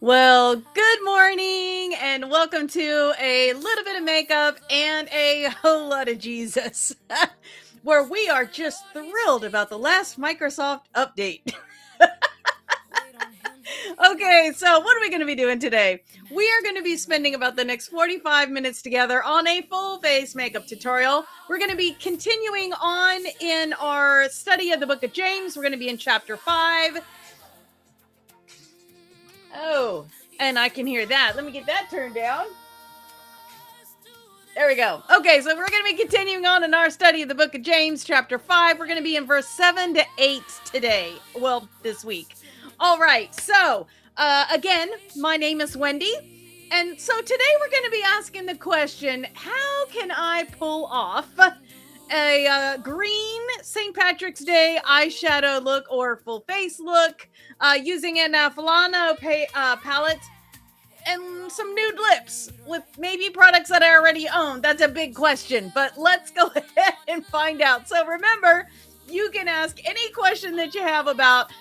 Well, good morning and welcome to a little bit of makeup and a whole lot of Jesus, where we are just thrilled about the last Microsoft update. Okay, so what are we going to be doing today? We are going to be spending about the next 45 minutes together on a full face makeup tutorial. We're going to be continuing on in our study of the book of James. We're going to be in chapter 5. Oh, and I can hear that. Let me get that turned down. There we go. Okay, so we're going to be continuing on in our study of the book of James, chapter 5. We're going to be in verse 7 to 8 today. Well, this week. All right, so again, my name is Wendy. And so today we're going to be asking the question, how can I pull off a green St. Patrick's Day eyeshadow look or full face look using an Filano palette and some nude lips with maybe products that I already own? That's a big question, but let's go ahead and find out. So remember, you can ask any question that you have about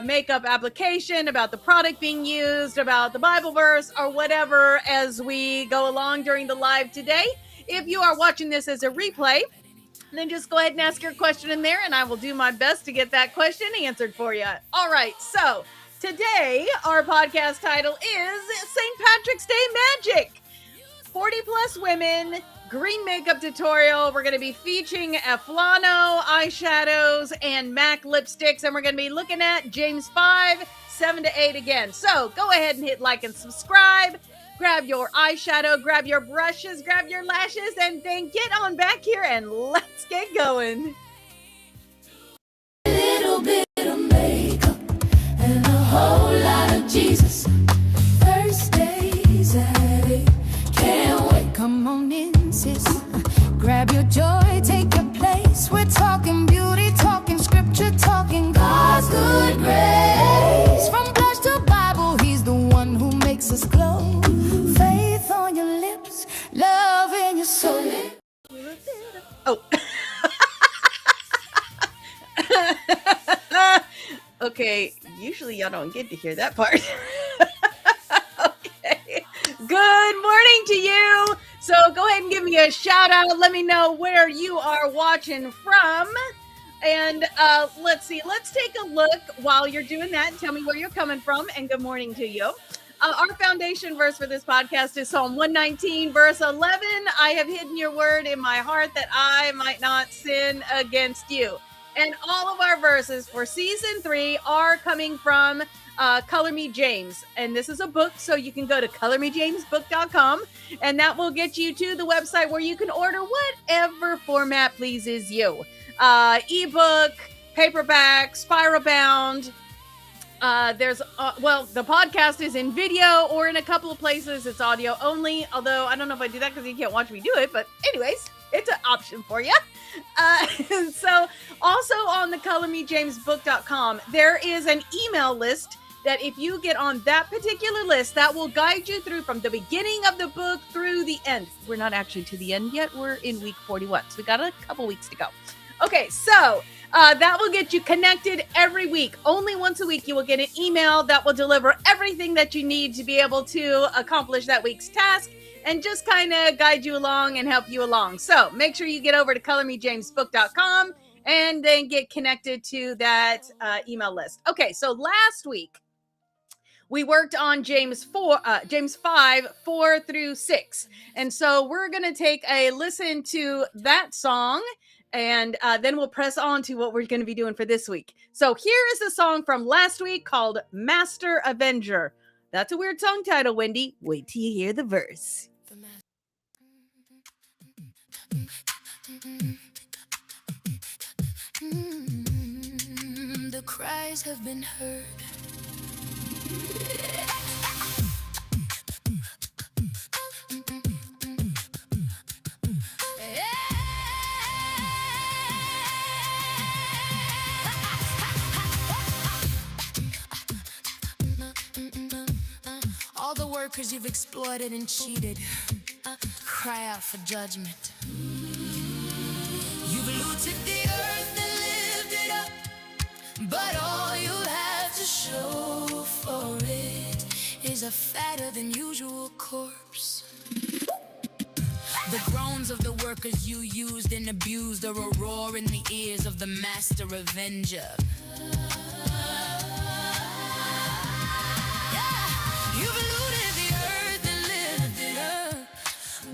makeup application, about the product being used, about the Bible verse, or whatever as we go along during the live today. If you are watching this as a replay, then just go ahead and ask your question in there, and I will do my best to get that question answered for you. All right, so today our podcast title is St. Patrick's Day Magic. 40 plus women, green makeup tutorial. We're going to be featuring Filano eyeshadows and MAC lipsticks, and we're going to be looking at James 5, 7 to 8 again. So go ahead and hit like and subscribe. Grab your eyeshadow, grab your brushes, grab your lashes, and then get on back here and let's get going. A little bit of makeup and a whole lot of Jesus. First days at 8. Can't wait. Come on in, sis. Grab your joy, take your place. We're talking beauty, talking scripture, talking God's good grace. From blush to Bible, He's the one who makes us glow. Faith on your lips, love in your soul. Oh. Okay, usually y'all don't get to hear that part. Okay. Good morning to you. So go ahead and give me a shout out. Let me know where you are watching from. And let's see. Let's take a look while you're doing that and tell me where you're coming from. And good morning to you. Our foundation verse for this podcast is Psalm 119, verse 11. I have hidden your word in my heart that I might not sin against you. And all of our verses for season 3 are coming from Color Me James. And this is a book, so you can go to colormejamesbook.com, and that will get you to the website where you can order whatever format pleases you. Ebook, paperback, spiral bound. There's the podcast is in video, or in a couple of places it's audio only, although I don't know if I do that because you can't watch me do it, but anyways, it's an option for you. So also on the colormejamesbook.com, there is an email list that if you get on that particular list, that will guide you through from the beginning of the book through the end. We're not actually to the end yet. We're in week 41, so we got a couple weeks to go. Okay, so that will get you connected every week. Only once a week you will get an email that will deliver everything that you need to be able to accomplish that week's task and just kind of guide you along and help you along. So make sure you get over to colormejamesbook.com and then get connected to that email list. Okay, so last week we worked on James 5, 4 through 6. And so we're going to take a listen to that song, and then we'll press on to what we're going to be doing for this week. So here is a song from last week called Master Avenger. That's a weird song title, Wendy. Wait till you hear the verse. The cries have been heard. All the workers you've exploited and cheated cry out for judgment. You've looted the earth and lived it up, but all you have to show for it is a fatter than usual corpse. The groans of the workers you used and abused are a roar in the ears of the master avenger. Yeah, you've looted the earth and lived it up,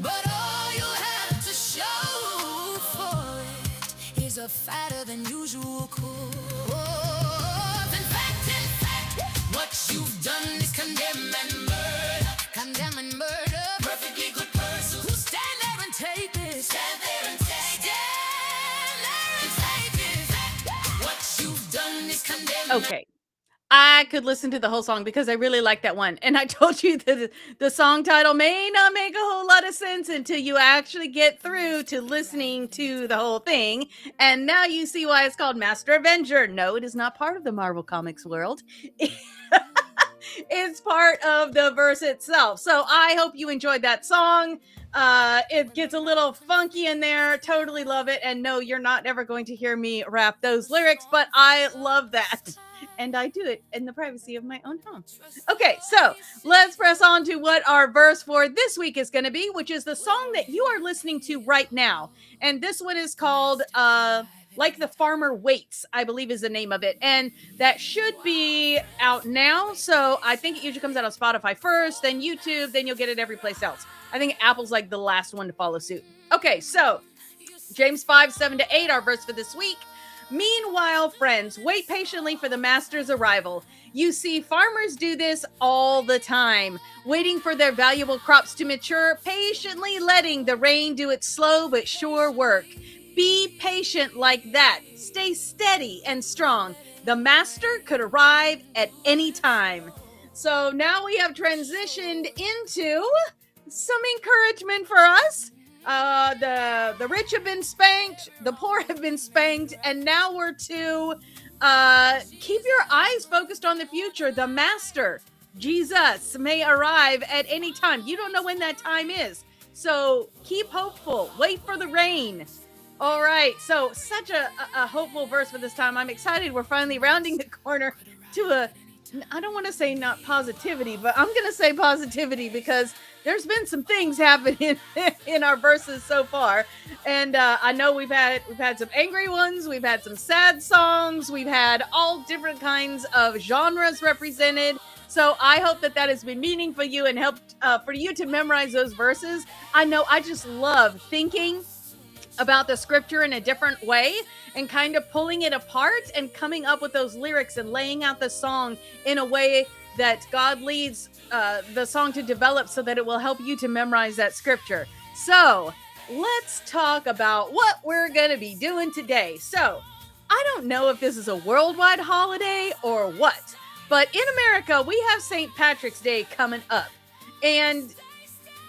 but all you have to show for it is a fatter than usual corpse. In fact, what you've done is condemn and murder. Condemn and murder. Perfectly good person. Who stand there and take this? Stand there and take it. Stand there and take it. What you've done is condemn. Okay. I could listen to the whole song because I really like that one. And I told you that the song title may not make a whole lot of sense until you actually get through to listening to the whole thing. And now you see why it's called Master Avenger. No, it is not part of the Marvel Comics world. It's part of the verse itself. So I hope you enjoyed that song. It gets a little funky in there. Totally love it. And no, you're not ever going to hear me rap those lyrics, but I love that. And I do it in the privacy of my own home. Okay, so let's press on to what our verse for this week is going to be, which is the song that you are listening to right now. And this one is called Like the Farmer Waits, I believe is the name of it. And that should be out now. So I think it usually comes out on Spotify first, then YouTube, then you'll get it every place else. I think Apple's like the last one to follow suit. Okay, so James 5:7-8, our verse for this week. Meanwhile, friends, wait patiently for the master's arrival. You see, farmers do this all the time, waiting for their valuable crops to mature, patiently letting the rain do its slow but sure work. Be patient like that. Stay steady and strong. The master could arrive at any time. So now we have transitioned into some encouragement for us. The rich have been spanked, the poor have been spanked, and now we're to keep your eyes focused on the future. The master, Jesus, may arrive at any time. You don't know when that time is. So keep hopeful. Wait for the rain. All right. So such a hopeful verse for this time. I'm excited. We're finally rounding the corner to I don't want to say not positivity, but I'm going to say positivity because there's been some things happening in our verses so far. And I know we've had some angry ones. We've had some sad songs. We've had all different kinds of genres represented. So I hope that has been meaningful for you and helped for you to memorize those verses. I know I just love thinking about the scripture in a different way and kind of pulling it apart and coming up with those lyrics and laying out the song in a way that God leads the song to develop so that it will help you to memorize that scripture. So let's talk about what we're going to be doing today. So I don't know if this is a worldwide holiday or what, but in America, we have St. Patrick's Day coming up. And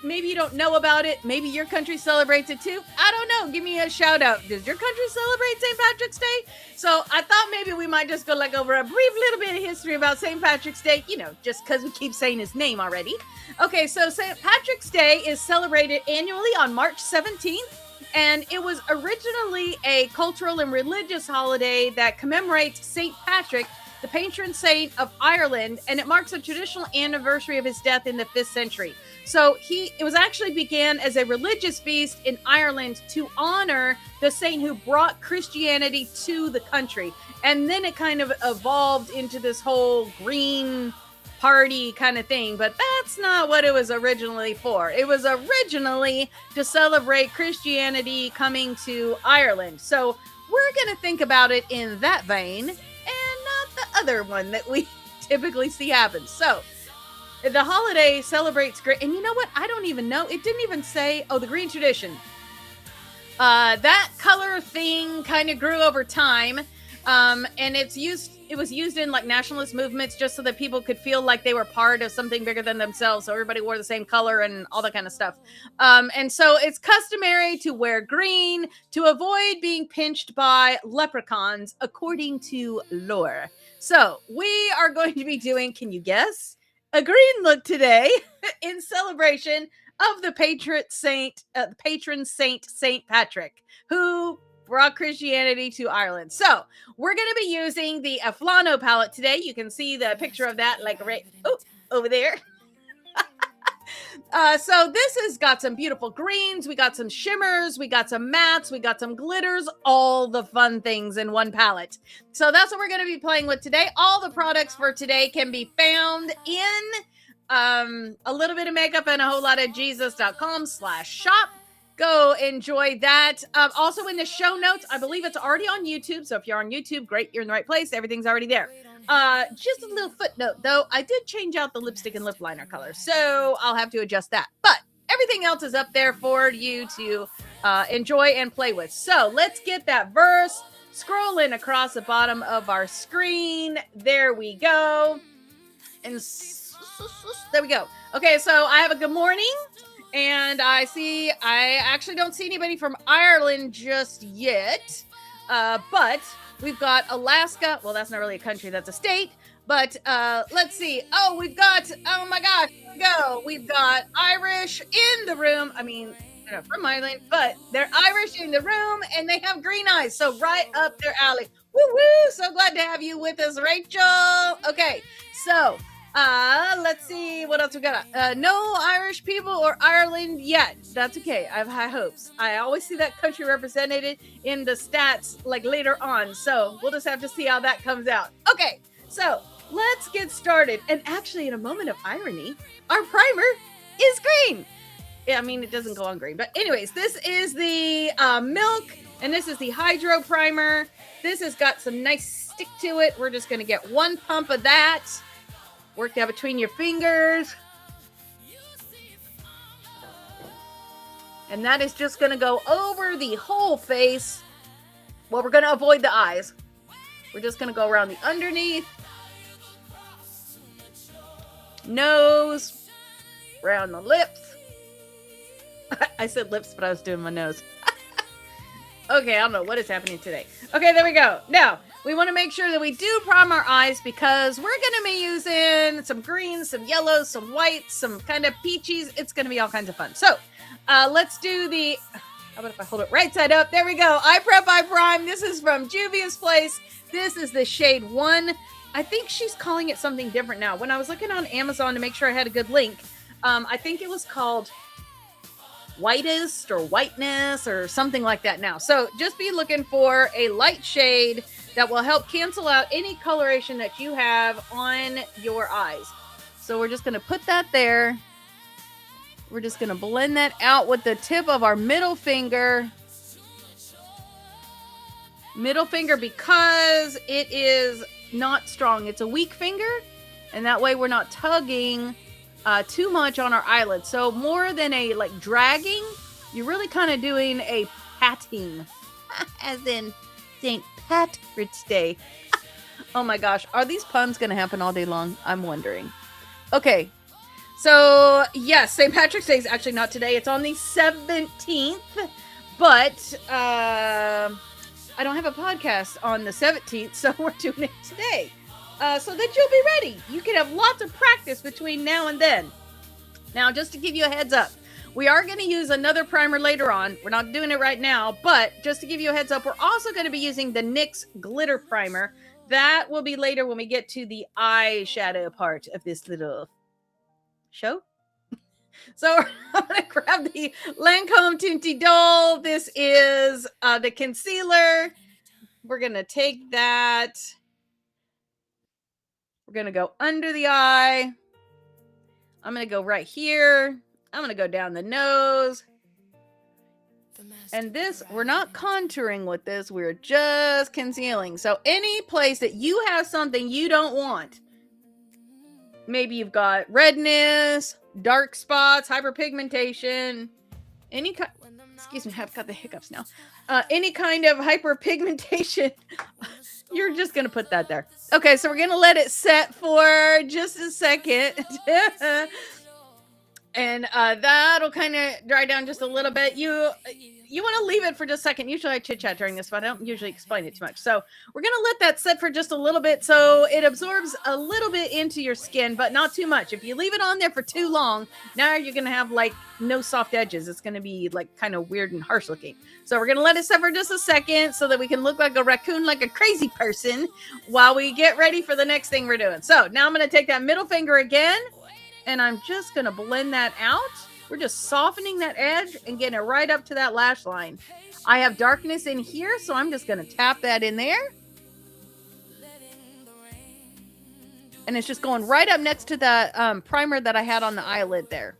maybe you don't know about it. Maybe your country celebrates it too. I don't know. Give me a shout out. Does your country celebrate St. Patrick's Day? So I thought maybe we might just go like over a brief little bit of history about St. Patrick's Day, just because we keep saying his name already. Okay, so St. Patrick's Day is celebrated annually on March 17th. And it was originally a cultural and religious holiday that commemorates St. Patrick, the patron saint of Ireland, and it marks a traditional anniversary of his death in the 5th century. So it was actually began as a religious feast in Ireland to honor the saint who brought Christianity to the country. And then it kind of evolved into this whole green party kind of thing, but that's not what it was originally for. It was originally to celebrate Christianity coming to Ireland. So we're going to think about it in that vein and not the other one that we typically see happen. So the holiday celebrates great, and you know what? I don't even know. It didn't even say, the green tradition. That color thing kind of grew over time, and it was used in like nationalist movements just so that people could feel like they were part of something bigger than themselves. So everybody wore the same color and all that kind of stuff. And so it's customary to wear green to avoid being pinched by leprechauns, according to lore. So we are going to be doing, can you guess? A green look today in celebration of the patron saint, Saint Patrick, who brought Christianity to Ireland. So we're going to be using the Flano palette today. You can see the picture of that like right over there. So this has got some beautiful greens. We got some shimmers. We got some mattes. We got some glitters. All the fun things in one palette. So that's what we're going to be playing with today. All the products for today can be found in a little bit of makeup and a whole lot of Jesus.com/shop. Go enjoy that. Also in the show notes, I believe it's already on YouTube. So if you're on YouTube, great, you're in the right place. Everything's already there. Just a little footnote though, I did change out the lipstick and lip liner color, so I'll have to adjust that. But everything else is up there for you to enjoy and play with. So let's get that verse scrolling across the bottom of our screen. There we go. And there we go. Okay, so I have a good morning. And I actually don't see anybody from Ireland just yet. But we've got Alaska. Well, that's not really a country, that's a state. But let's see. Oh, oh my gosh, we've got Irish in the room. I mean, they're not from Ireland, but they're Irish in the room and they have green eyes. So right up their alley. Woo woo! So glad to have you with us, Rachel. Okay, so let's see what else we got. No Irish people or Ireland yet. That's okay. I have high hopes. I always see that country represented in the stats like later on. So we'll just have to see how that comes out. Okay, so let's get started. And actually, in a moment of irony, our primer is green. Yeah, I mean, it doesn't go on green. But anyways, this is the Milk, and this is the Hydro Primer. This has got some nice stick to it. We're just going to get one pump of that. Work that between your fingers. And that is just going to go over the whole face. Well, we're going to avoid the eyes. We're just going to go around the underneath. Nose. Around the lips. I said lips, but I was doing my nose. Okay, I don't know what is happening today. Okay, there we go. Now, we want to make sure that we do prime our eyes because we're going to be using some greens, some yellows, some whites, some kind of peaches. It's going to be all kinds of fun. So, let's do the... How about if I hold it right side up? There we go. Eye Prep, Eye Prime. This is from Juvia's Place. This is the shade 1. I think she's calling it something different now. When I was looking on Amazon to make sure I had a good link, I think it was called Whitest or Whiteness or something like that now. So just be looking for a light shade that will help cancel out any coloration that you have on your eyes. So we're just going to put that there. We're just going to blend that out with the tip of our middle finger. Middle finger because it is not strong. It's a weak finger. And that way we're not tugging too much on our eyelids. So more than a like dragging, you're really kind of doing a patting. As in St. Patrick's Day. Oh my gosh. Are these puns going to happen all day long? I'm wondering. Okay. So yes, St. Patrick's Day is actually not today. It's on the 17th. But I don't have a podcast on the 17th. So we're doing it today. So that you'll be ready. You can have lots of practice between now and then. Now, just to give you a heads up, we are going to use another primer later on. We're not doing it right now, but just to give you a heads up, we're also going to be using the NYX Glitter Primer. That will be later when we get to the eyeshadow part of this little show. So I'm going to grab the Lancome Tinty Doll. This is the concealer. We're going to take that. We're going to go under the eye. I'm going to go right here. I'm going to go down the nose. And this, we're not contouring with this. We're just concealing. So any place that you have something you don't want, maybe you've got redness, dark spots, hyperpigmentation, excuse me, I've got the hiccups now. Any kind of hyperpigmentation, you're just going to put that there. Okay, so we're going to let it set for just a second. And that'll kind of dry down just a little bit. You want to leave it for just a second. Usually I chit-chat during this, but I don't usually explain it too much. So we're going to let that set for just a little bit so it absorbs a little bit into your skin, but not too much. If you leave it on there for too long, now you're going to have like no soft edges. It's going to be like kind of weird and harsh looking. So we're going to let it set for just a second so that we can look like a raccoon, like a crazy person while we get ready for the next thing we're doing. So now I'm going to take that middle finger again. And I'm just going to blend that out. We're just softening that edge and getting it right up to that lash line. I have darkness in here, so I'm just going to tap that in there. And it's just going right up next to the primer that I had on the eyelid there.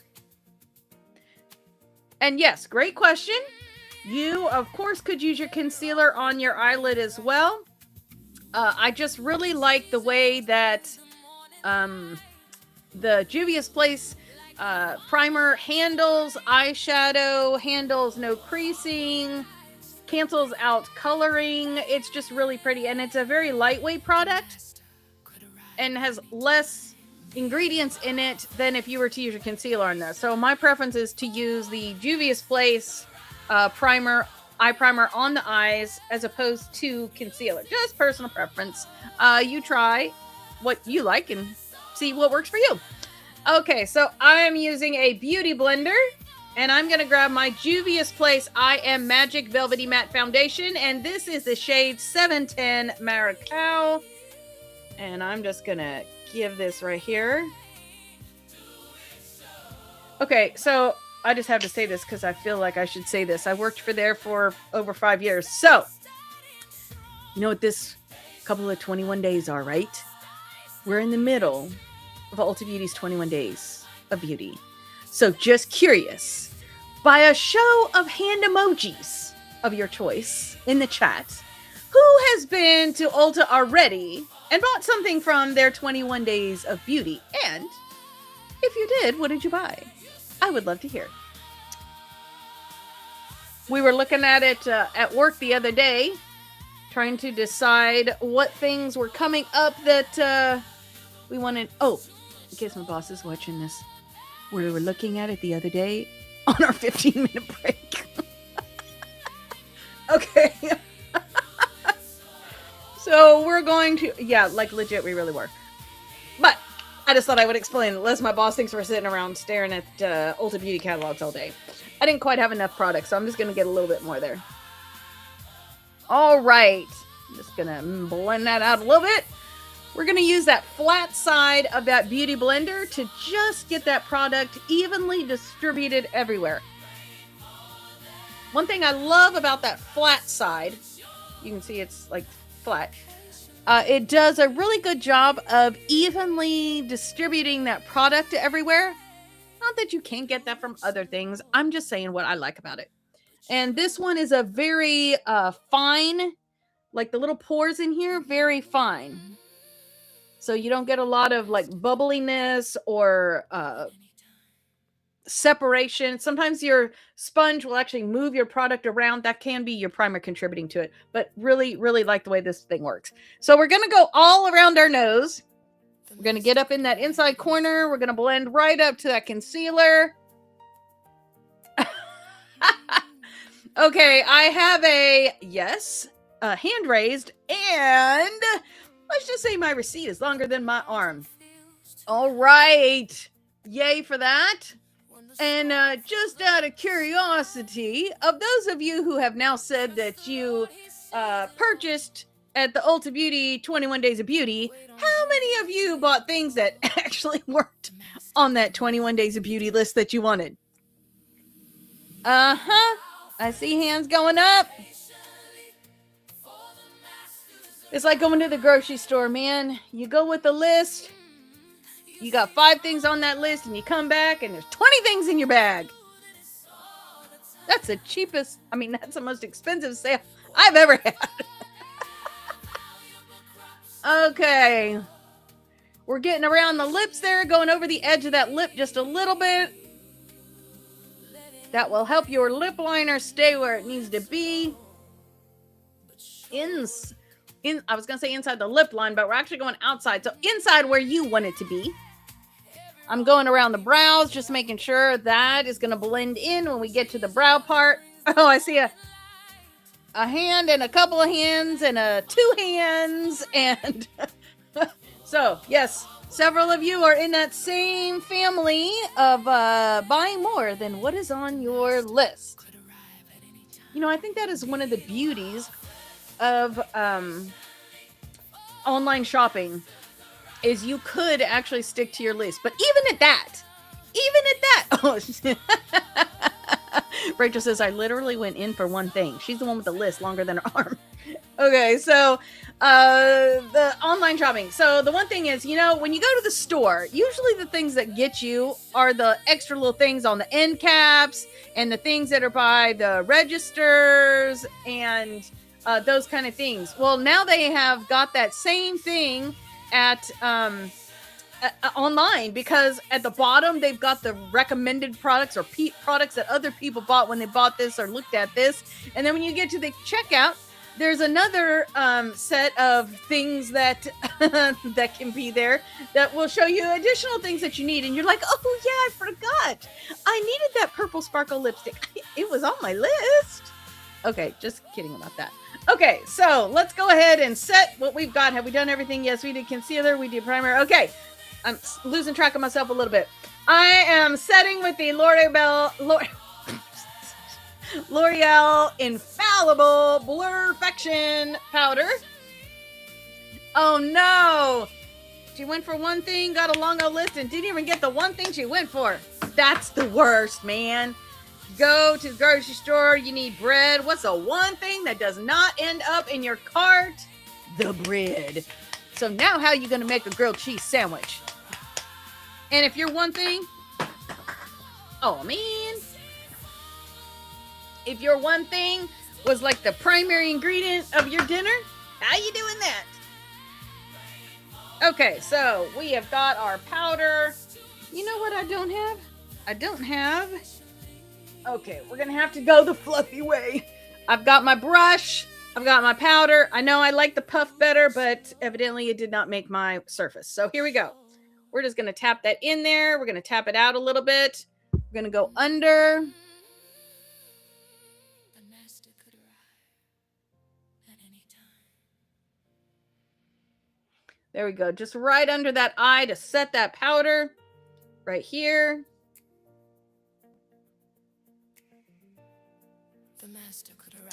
And yes, great question. You, of course, could use your concealer on your eyelid as well. I just really like the way that the Juvia's Place primer handles eyeshadow, handles no creasing, cancels out coloring. It's just really pretty, and it's a very lightweight product and has less ingredients in it than if you were to use your concealer on this. So my preference is to use the Juvia's Place eye primer on the eyes as opposed to concealer. Just personal preference. You try what you like and see what works for you. Okay, so I'm using a beauty blender, and I'm going to grab my Juvia's Place I Am Magic Velvety Matte Foundation, and this is the shade 710 Maracao. And I'm just going to give this right here. Okay, so I just have to say this because I feel like I should say this. I worked for over 5 years. So, you know what this couple of 21 days are, right? We're in the middle of Ulta Beauty's 21 Days of Beauty. So just curious, by a show of hand emojis of your choice in the chat, who has been to Ulta already and bought something from their 21 Days of Beauty? And if you did, what did you buy? I would love to hear. We were looking at it at work the other day, trying to decide what things were coming up that we wanted. Oh, in case my boss is watching this, we were looking at it the other day on our 15-minute break. Okay. So we're going to, yeah, like legit, we really were. But I just thought I would explain, unless my boss thinks we're sitting around staring at Ulta Beauty catalogs all day. I didn't quite have enough product, so I'm just going to get a little bit more there. All right. I'm just going to blend that out a little bit. We're going to use that flat side of that beauty blender to just get that product evenly distributed everywhere. One thing I love about that flat side, you can see it's like flat. It does a really good job of evenly distributing that product everywhere. Not that you can't get that from other things. I'm just saying what I like about it. And this one is a very fine, like the little pores in here, very fine. So you don't get a lot of like bubbliness or separation. Sometimes your sponge will actually move your product around. That can be your primer contributing to it. But really, really like the way this thing works. So we're going to go all around our nose. We're going to get up in that inside corner. We're going to blend right up to that concealer. Okay, I have a, yes, hand raised, and let's just say my receipt is longer than my arm. All right. Yay for that. And just out of curiosity, of those of you who have now said that you purchased at the Ulta Beauty 21 Days of Beauty, how many of you bought things that actually weren't on that 21 Days of Beauty list that you wanted? Uh-huh. I see hands going up. It's like going to the grocery store, man. You go with the list. You got 5 things on that list, and you come back, and there's 20 things in your bag. That's the cheapest, that's the most expensive sale I've ever had. Okay. We're getting around the lips there, going over the edge of that lip just a little bit. That will help your lip liner stay where it needs to be. I was going to say inside the lip line, but we're actually going outside. So inside where you want it to be. I'm going around the brows, just making sure that is going to blend in when we get to the brow part. Oh, I see a hand and a couple of hands and 2 hands. And so, yes, several of you are in that same family of buying more than what is on your list. I think that is one of the beauties of online shopping. is you could actually stick to your list. But even at that, oh, Rachel says, I literally went in for one thing. She's the one with the list longer than her arm. Okay, so the online shopping. So the one thing is, when you go to the store, usually the things that get you are the extra little things on the end caps and the things that are by the registers and those kind of things. Well, now they have got that same thing at online, because at the bottom they've got the recommended products or products that other people bought when they bought this or looked at this. And then when you get to the checkout, there's another set of things that that can be there that will show you additional things that you need. And you're like, oh yeah, I forgot. I needed that purple sparkle lipstick. It was on my list. Okay, just kidding about that. Okay, so let's go ahead and set what we've got. Have we done everything? Yes, we did concealer. We did primer. Okay, I'm losing track of myself a little bit. I am setting with the L'Oreal Infallible Blurfection powder. Oh no! She went for one thing, got a long old list, and didn't even get the one thing she went for. That's the worst, man. Go to the grocery store, you need bread. What's the one thing that does not end up in your cart? The bread. So now how are you going to make a grilled cheese sandwich? And if you're one thing, oh man. If your one thing was like the primary ingredient of your dinner, how you doing that? Okay, so we have got our powder. You know what I don't have? I don't have... Okay, we're going to have to go the fluffy way. I've got my brush. I've got my powder. I know I like the puff better, but evidently it did not make my surface. So here we go. We're just going to tap that in there. We're going to tap it out a little bit. We're going to go under. There we go. Just right under that eye to set that powder. Right here.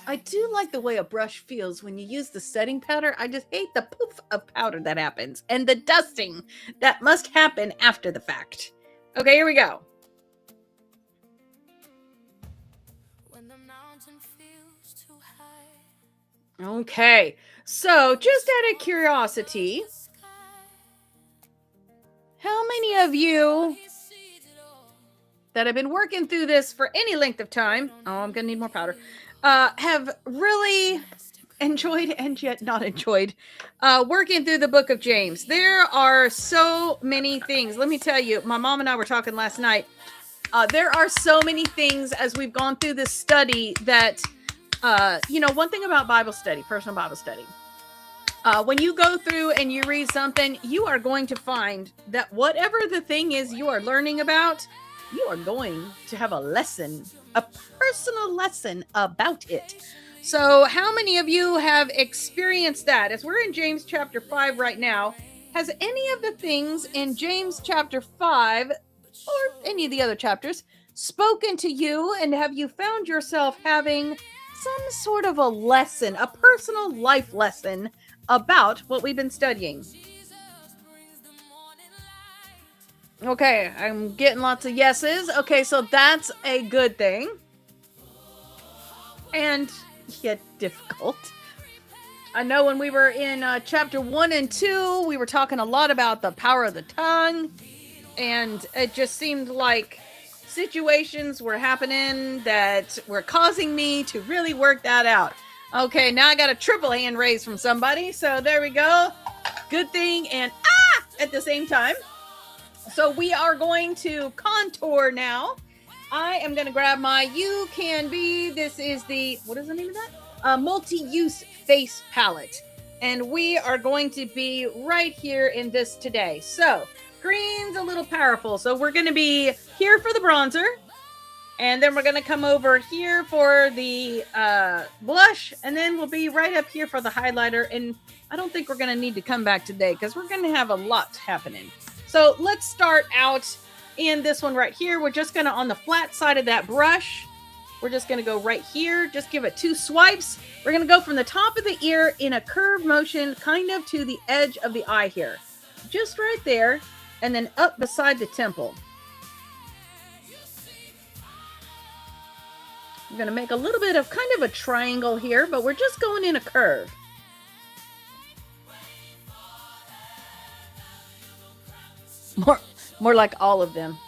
I do like the way a brush feels when you use the setting powder. I just hate the poof of powder that happens and the dusting that must happen after the fact. Okay, here we go. When the mountain feels too high. Okay, so just out of curiosity, how many of you that have been working through this for any length of time, oh, I'm going to need more powder, have really enjoyed and yet not enjoyed working through the book of James? There are so many things. Let me tell you, my mom and I were talking last night. There are so many things as we've gone through this study that, one thing about Bible study, personal Bible study, when you go through and you read something, you are going to find that whatever the thing is you are learning about, you are going to have a lesson, a personal lesson about it. So how many of you have experienced that? As we're in James chapter 5 right now, has any of the things in James chapter 5 or any of the other chapters spoken to you, and have you found yourself having some sort of a lesson, a personal life lesson about what we've been studying? Okay, I'm getting lots of yeses. Okay, so that's a good thing. And yet difficult. I know when we were in chapter 1 and 2, we were talking a lot about the power of the tongue. And it just seemed like situations were happening that were causing me to really work that out. Okay, now I got a triple hand raise from somebody. So there we go. Good thing and at the same time. So we are going to contour now. I am going to grab my You Can Be. This is the, what is the name of that? Multi-use face palette. And we are going to be right here in this today. So green's a little powerful. So we're going to be here for the bronzer. And then we're going to come over here for the blush. And then we'll be right up here for the highlighter. And I don't think we're going to need to come back today because we're going to have a lot happening. So let's start out in this one right here. We're just going to, on the flat side of that brush, we're just going to go right here. Just give it 2 swipes. We're going to go from the top of the ear in a curved motion kind of to the edge of the eye here. just right there, and then up beside the temple. I'm going to make a little bit of kind of a triangle here, but we're just going in a curve. More like all of them.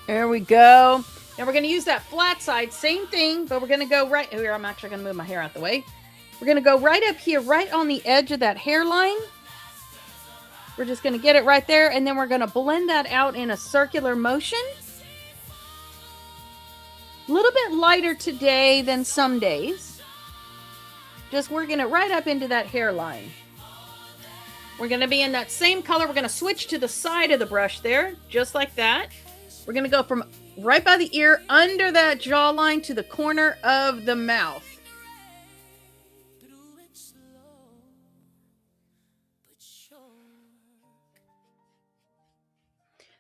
There we go. And we're going to use that flat side, same thing, but we're going to go right here. I'm actually going to move my hair out the way. We're going to go right up here, right on the edge of that hairline. We're just going to get it right there, and then we're going to blend that out in a circular motion. A little bit lighter today than some days. Just working it right up into that hairline. We're going to be in that same color. We're going to switch to the side of the brush there, just like that. We're going to go from right by the ear, under that jawline, to the corner of the mouth.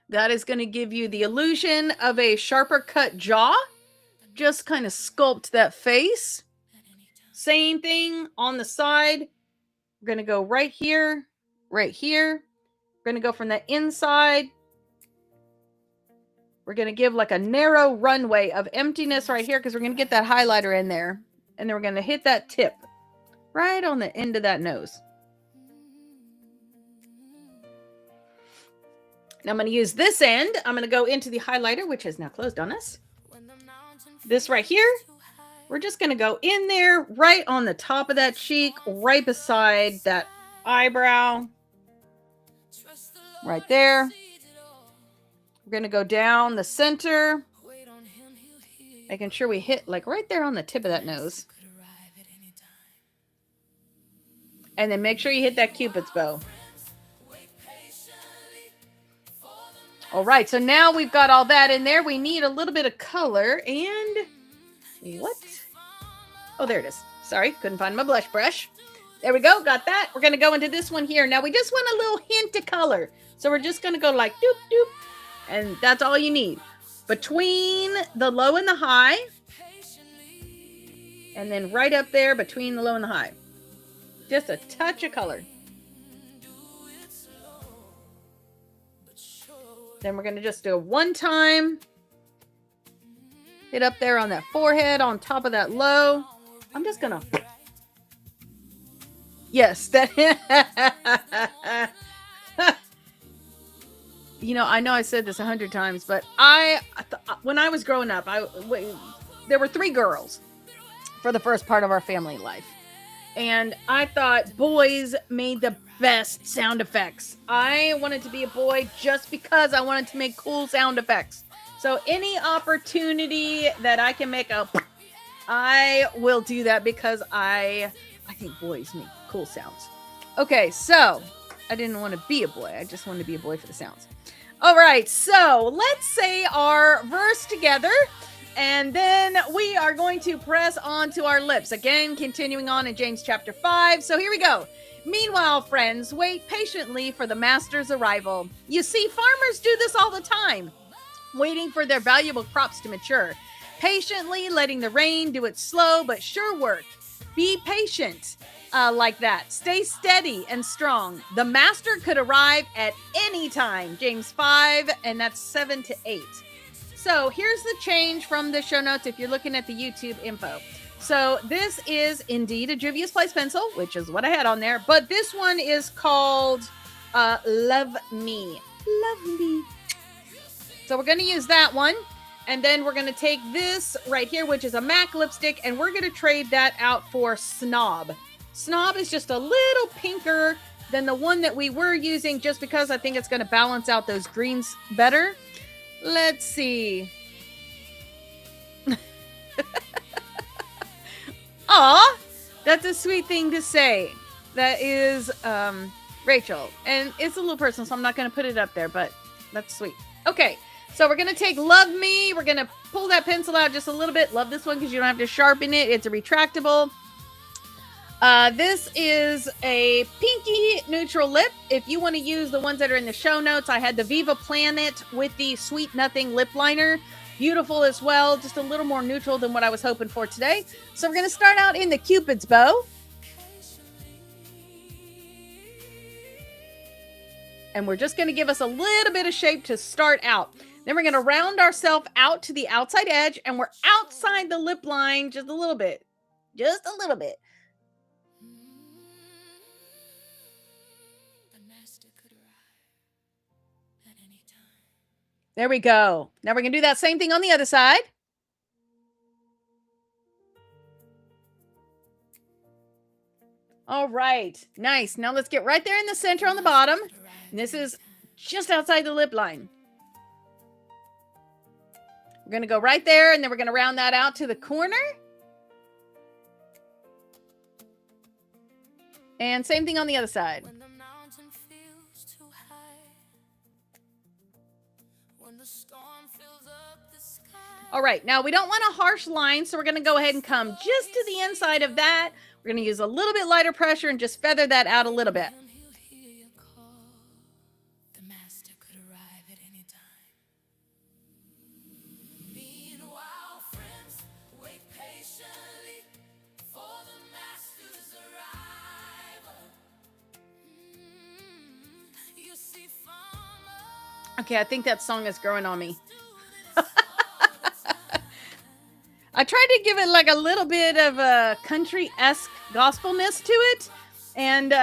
That is going to give you the illusion of a sharper cut jaw. Just kind of sculpt that face. Same thing on the side. We're going to go right here, right here. We're going to go from the inside. We're going to give like a narrow runway of emptiness right here because we're going to get that highlighter in there. And then we're going to hit that tip right on the end of that nose. Now I'm going to use this end. I'm going to go into the highlighter, which is now closed on us. This right here, we're just going to go in there right on the top of that cheek, right beside that eyebrow. Right there. We're going to go down the center, making sure we hit like right there on the tip of that nose. And then make sure you hit that Cupid's bow. All right, so now we've got all that in there. We need a little bit of color and what? Oh, there it is. Sorry, couldn't find my blush brush. There we go, got that. We're going to go into this one here. Now we just want a little hint of color. So we're just going to go like doop, doop. And that's all you need. Between the low and the high. And then right up there between the low and the high. Just a touch of color. Then we're going to just do a one time. Hit up there on that forehead, on top of that low. I'm just going to... Yes, that... You know I said this 100 times, but when I was growing up, there were 3 girls for the first part of our family life. And I thought boys made the best sound effects. I wanted to be a boy just because I wanted to make cool sound effects. So any opportunity that I can make I will do that because I think boys make cool sounds. Okay, so I didn't want to be a boy. I just wanted to be a boy for the sounds. All right, so let's say our verse together, and then we are going to press on to our lips. Again, continuing on in James chapter 5. So here we go. Meanwhile, friends, wait patiently for the master's arrival. You see, farmers do this all the time, waiting for their valuable crops to mature. Patiently letting the rain do its slow but sure work. Be patient. Like that. Stay steady and strong. The master could arrive at any time. James 5, and that's 7 to 8. So here's the change from the show notes if you're looking at the YouTube info. So this is indeed a Juvia's Place pencil, which is what I had on there. But this one is called Love Me. Love Me. So we're going to use that one. And then we're going to take this right here, which is a MAC lipstick, and we're going to trade that out for Snob. Snob is just a little pinker than the one that we were using just because I think it's going to balance out those greens better. Let's see. Aw, that's a sweet thing to say. That is Rachel. And it's a little personal, so I'm not going to put it up there, but that's sweet. Okay, so we're going to take Love Me. We're going to pull that pencil out just a little bit. Love this one because you don't have to sharpen it. It's a retractable. This is a pinky neutral lip. If you want to use the ones that are in the show notes, I had the Viva Planet with the Sweet Nothing lip liner. beautiful as well, just a little more neutral than what I was hoping for today. So we're going to start out in the Cupid's bow. And we're just going to give us a little bit of shape to start out. Then we're going to round ourselves out to the outside edge, and we're outside the lip line just a little bit. Just a little bit. There we go. Now we're going to do that same thing on the other side. All right. Nice. Now let's get right there in the center on the bottom. And this is just outside the lip line. We're going to go right there, and then we're going to round that out to the corner. And same thing on the other side. All right, now we don't want a harsh line, so we're going to go ahead and come just to the inside of that. We're going to use a little bit lighter pressure and just feather that out a little bit. Okay, I think that song is growing on me. I tried to give it like a little bit of a country-esque gospelness to it. And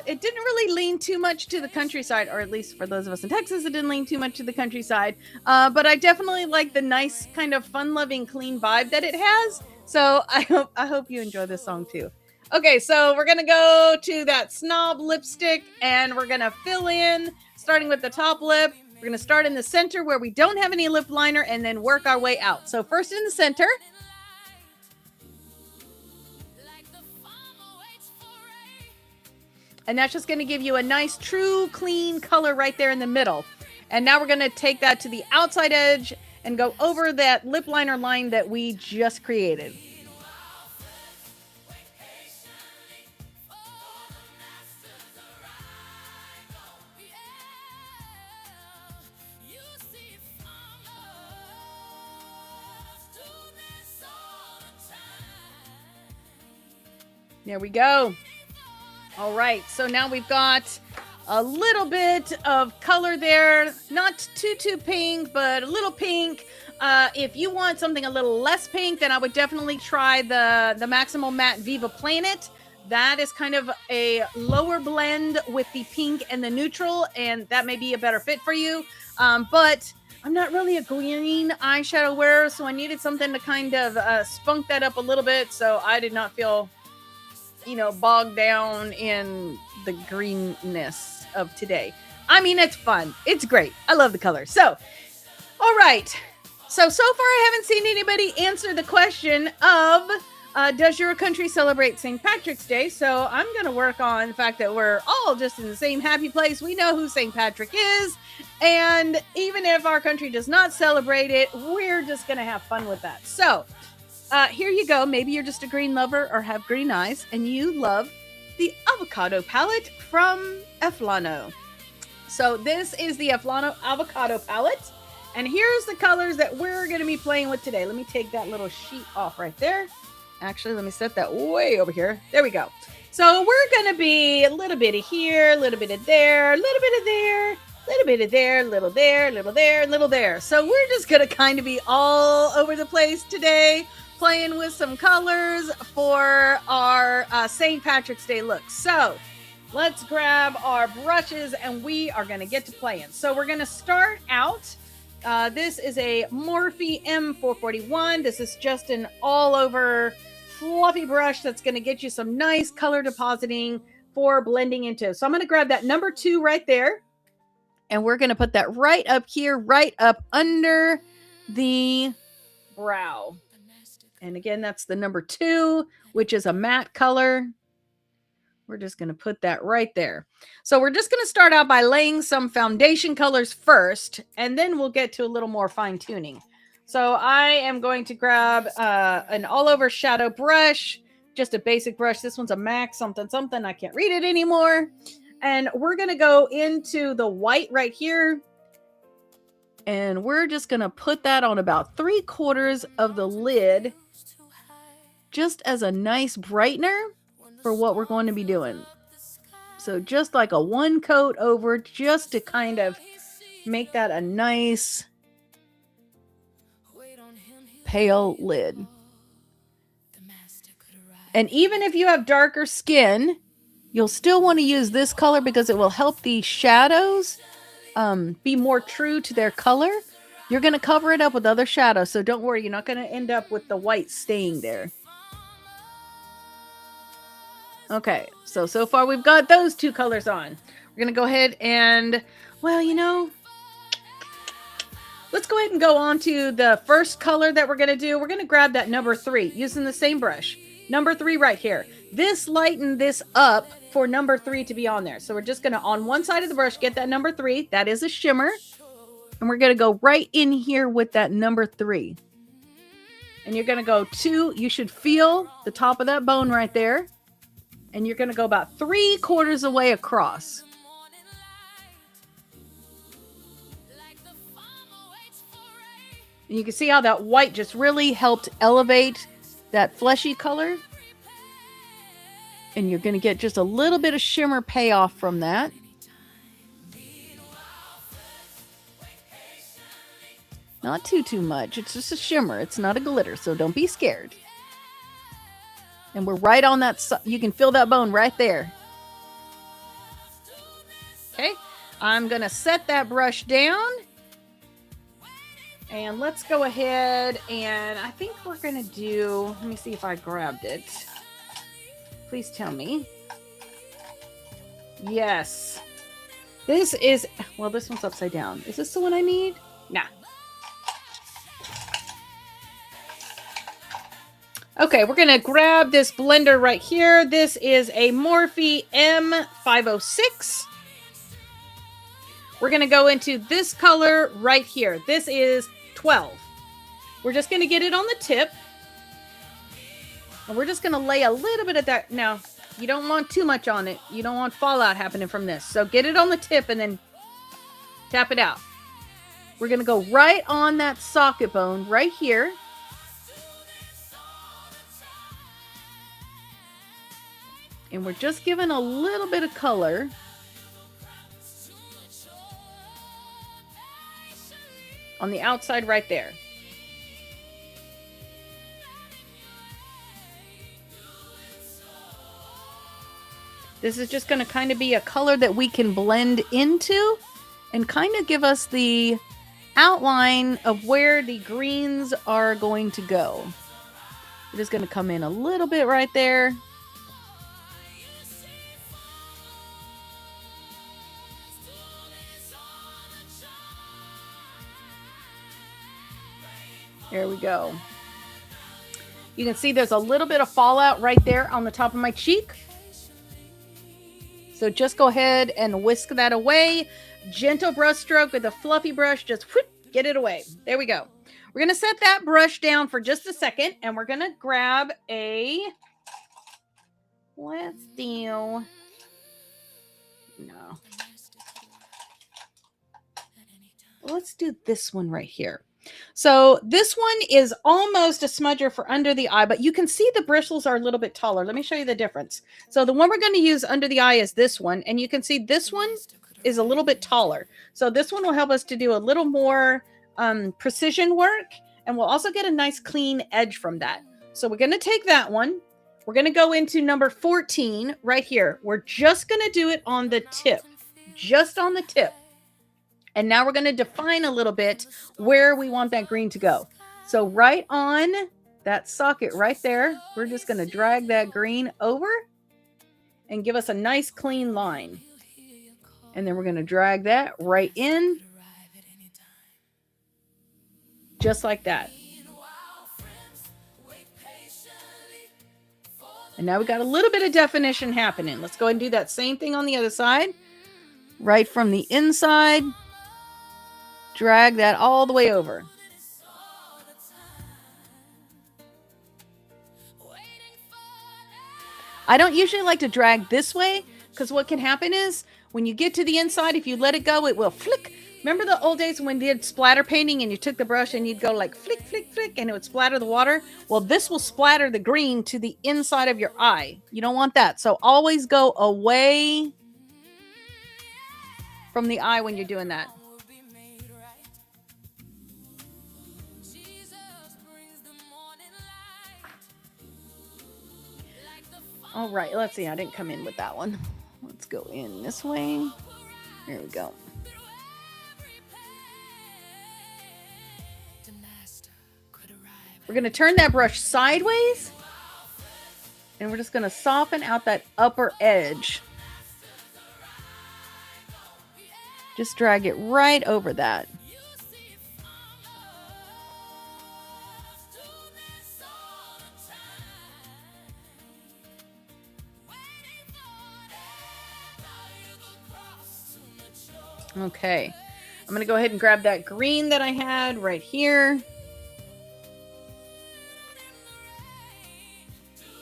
it didn't really lean too much to the countryside, or at least for those of us in Texas, it didn't lean too much to the countryside. But I definitely like the nice kind of fun-loving, clean vibe that it has. So I hope you enjoy this song too. Okay, so we're going to go to that snob lipstick, and we're going to fill in, starting with the top lip. We're going to start in the center where we don't have any lip liner, and then work our way out. So first in the center. And that's just going to give you a nice, true, clean color right there in the middle. And now we're going to take that to the outside edge and go over that lip liner line that we just created. There we go. All right, so now we've got a little bit of color there. Not too pink, but a little pink. If you want something a little less pink, then I would definitely try the Maximal Matte Viva Planet. That is kind of a lower blend with the pink and the neutral, and that may be a better fit for you. But I'm not really a green eyeshadow wearer, so I needed something to kind of spunk that up a little bit, so I did not feel, bogged down in the greenness of today. I mean, it's fun. It's great. I love the color. So, all right. So far I haven't seen anybody answer the question of, does your country celebrate St. Patrick's Day? So I'm going to work on the fact that we're all just in the same happy place. We know who St. Patrick is. And even if our country does not celebrate it, we're just going to have fun with that. So, here you go. Maybe you're just a green lover or have green eyes, and you love the avocado palette from Eflano. So this is the Eflano avocado palette, and here's the colors that we're going to be playing with today. Let me take that little sheet off right there. Actually, let me set that way over here. There we go. So we're going to be a little bit of here, a little bit of there, a little bit of there, a little bit of there, a little there, a little there, a little there. So we're just going to kind of be all over the place today, playing with some colors for our St. Patrick's Day look. So let's grab our brushes, and we are going to get to playing. So we're going to start out. This is a Morphe M441. This is just an all over fluffy brush that's going to get you some nice color depositing for blending into. So I'm going to grab that number 2 right there, and we're going to put that right up here, right up under the brow. And again, that's the number 2, which is a matte color. We're just going to put that right there. So we're just going to start out by laying some foundation colors first, and then we'll get to a little more fine tuning. So I am going to grab an all over shadow brush, just a basic brush. This one's a MAC something. I can't read it anymore. And we're going to go into the white right here. And we're just going to put that on about 3/4 of the lid, just as a nice brightener for what we're going to be doing. So just like a one coat over, just to kind of make that a nice pale lid. And even if you have darker skin, you'll still want to use this color because it will help the shadows be more true to their color. You're going to cover it up with other shadows, so don't worry, you're not going to end up with the white staying there. Okay, so far we've got those two colors on. We're going to go ahead and, well, you know, let's go ahead and go on to the first color that we're going to do. We're going to grab that number 3 using the same brush. Number 3 right here. This lightened this up for number 3 to be on there. So we're just going to, on one side of the brush, get that number 3. That is a shimmer. And we're going to go right in here with that number 3. And you're going to go 2. You should feel the top of that bone right there. And you're going to go about 3/4 away across. And you can see how that white just really helped elevate that fleshy color. And you're going to get just a little bit of shimmer payoff from that. Not too much. It's just a shimmer. It's not a glitter, so don't be scared. And we're right on that. You can feel that bone right there. Okay. I'm going to set that brush down. And let's go ahead and I think we're going to do, let me see if I grabbed it. Please tell me. Yes. This is, well, this one's upside down. Is this the one I need? Nah. Okay, we're going to grab this blender right here. This is a Morphe M506. We're going to go into this color right here. This is 12. We're just going to get it on the tip. And we're just going to lay a little bit of that. Now, you don't want too much on it. You don't want fallout happening from this. So get it on the tip and then tap it out. We're going to go right on that socket bone right here. And we're just giving a little bit of color. On the outside right there. This is just going to kind of be a color that we can blend into and kind of give us the outline of where the greens are going to go. We're just going to come in a little bit right there. There we go. You can see there's a little bit of fallout right there on the top of my cheek. So just go ahead and whisk that away. Gentle brush stroke with a fluffy brush. Just whoop, get it away. There we go. We're going to set that brush down for just a second. And we're going to grab a... Let's do... No. Let's do this one right here. So this one is almost a smudger for under the eye, but you can see the bristles are a little bit taller. Let me show you the difference. So the one we're going to use under the eye is this one, and you can see this one is a little bit taller. So this one will help us to do a little more precision work, and we'll also get a nice clean edge from that. So we're going to take that one. We're going to go into number 14 right here. We're just going to do it on the tip, just on the tip. And now we're going to define a little bit where we want that green to go. So right on that socket right there, we're just going to drag that green over and give us a nice clean line. And then we're going to drag that right in. Just like that. And now we got a little bit of definition happening. Let's go ahead and do that same thing on the other side. Right from the inside. Drag that all the way over. I don't usually like to drag this way because what can happen is when you get to the inside, if you let it go, it will flick Remember the old days when you did splatter painting and you took the brush and you'd go like flick, flick, flick, and it would splatter the water? Well, this will splatter the green to the inside of your eye. You don't want that. So always go away from the eye when you're doing that. All right, let's see. I didn't come in with that one. Let's go in this way. There we go. We're going to turn that brush sideways, and we're just going to soften out that upper edge. Just drag it right over that. Okay, I'm going to go ahead and grab that green that I had right here.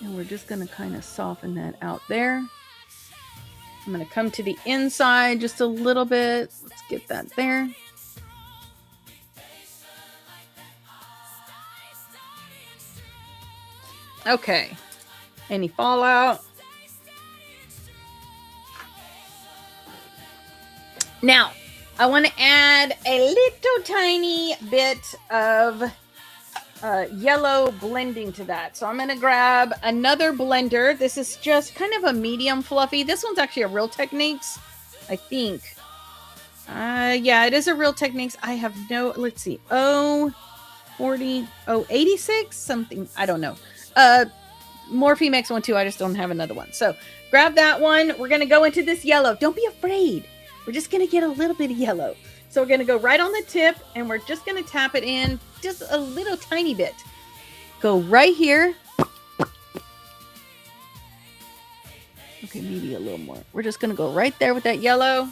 And we're just going to kind of soften that out there. I'm going to come to the inside just a little bit. Let's get that there. Okay. Any fallout? Now, I want to add a little tiny bit of yellow blending to that. So I'm going to grab another blender. This is just kind of a medium fluffy. This one's actually a Real Techniques, I think. Yeah, it is a Real Techniques. I have no, let's see, 86, something, I don't know. Morphe makes one too. I just don't have another one. So grab that one. We're going to go into this yellow. Don't be afraid. We're just going to get a little bit of yellow. So we're going to go right on the tip, and we're just going to tap it in just a little tiny bit. Go right here. Okay, maybe a little more. We're just going to go right there with that yellow.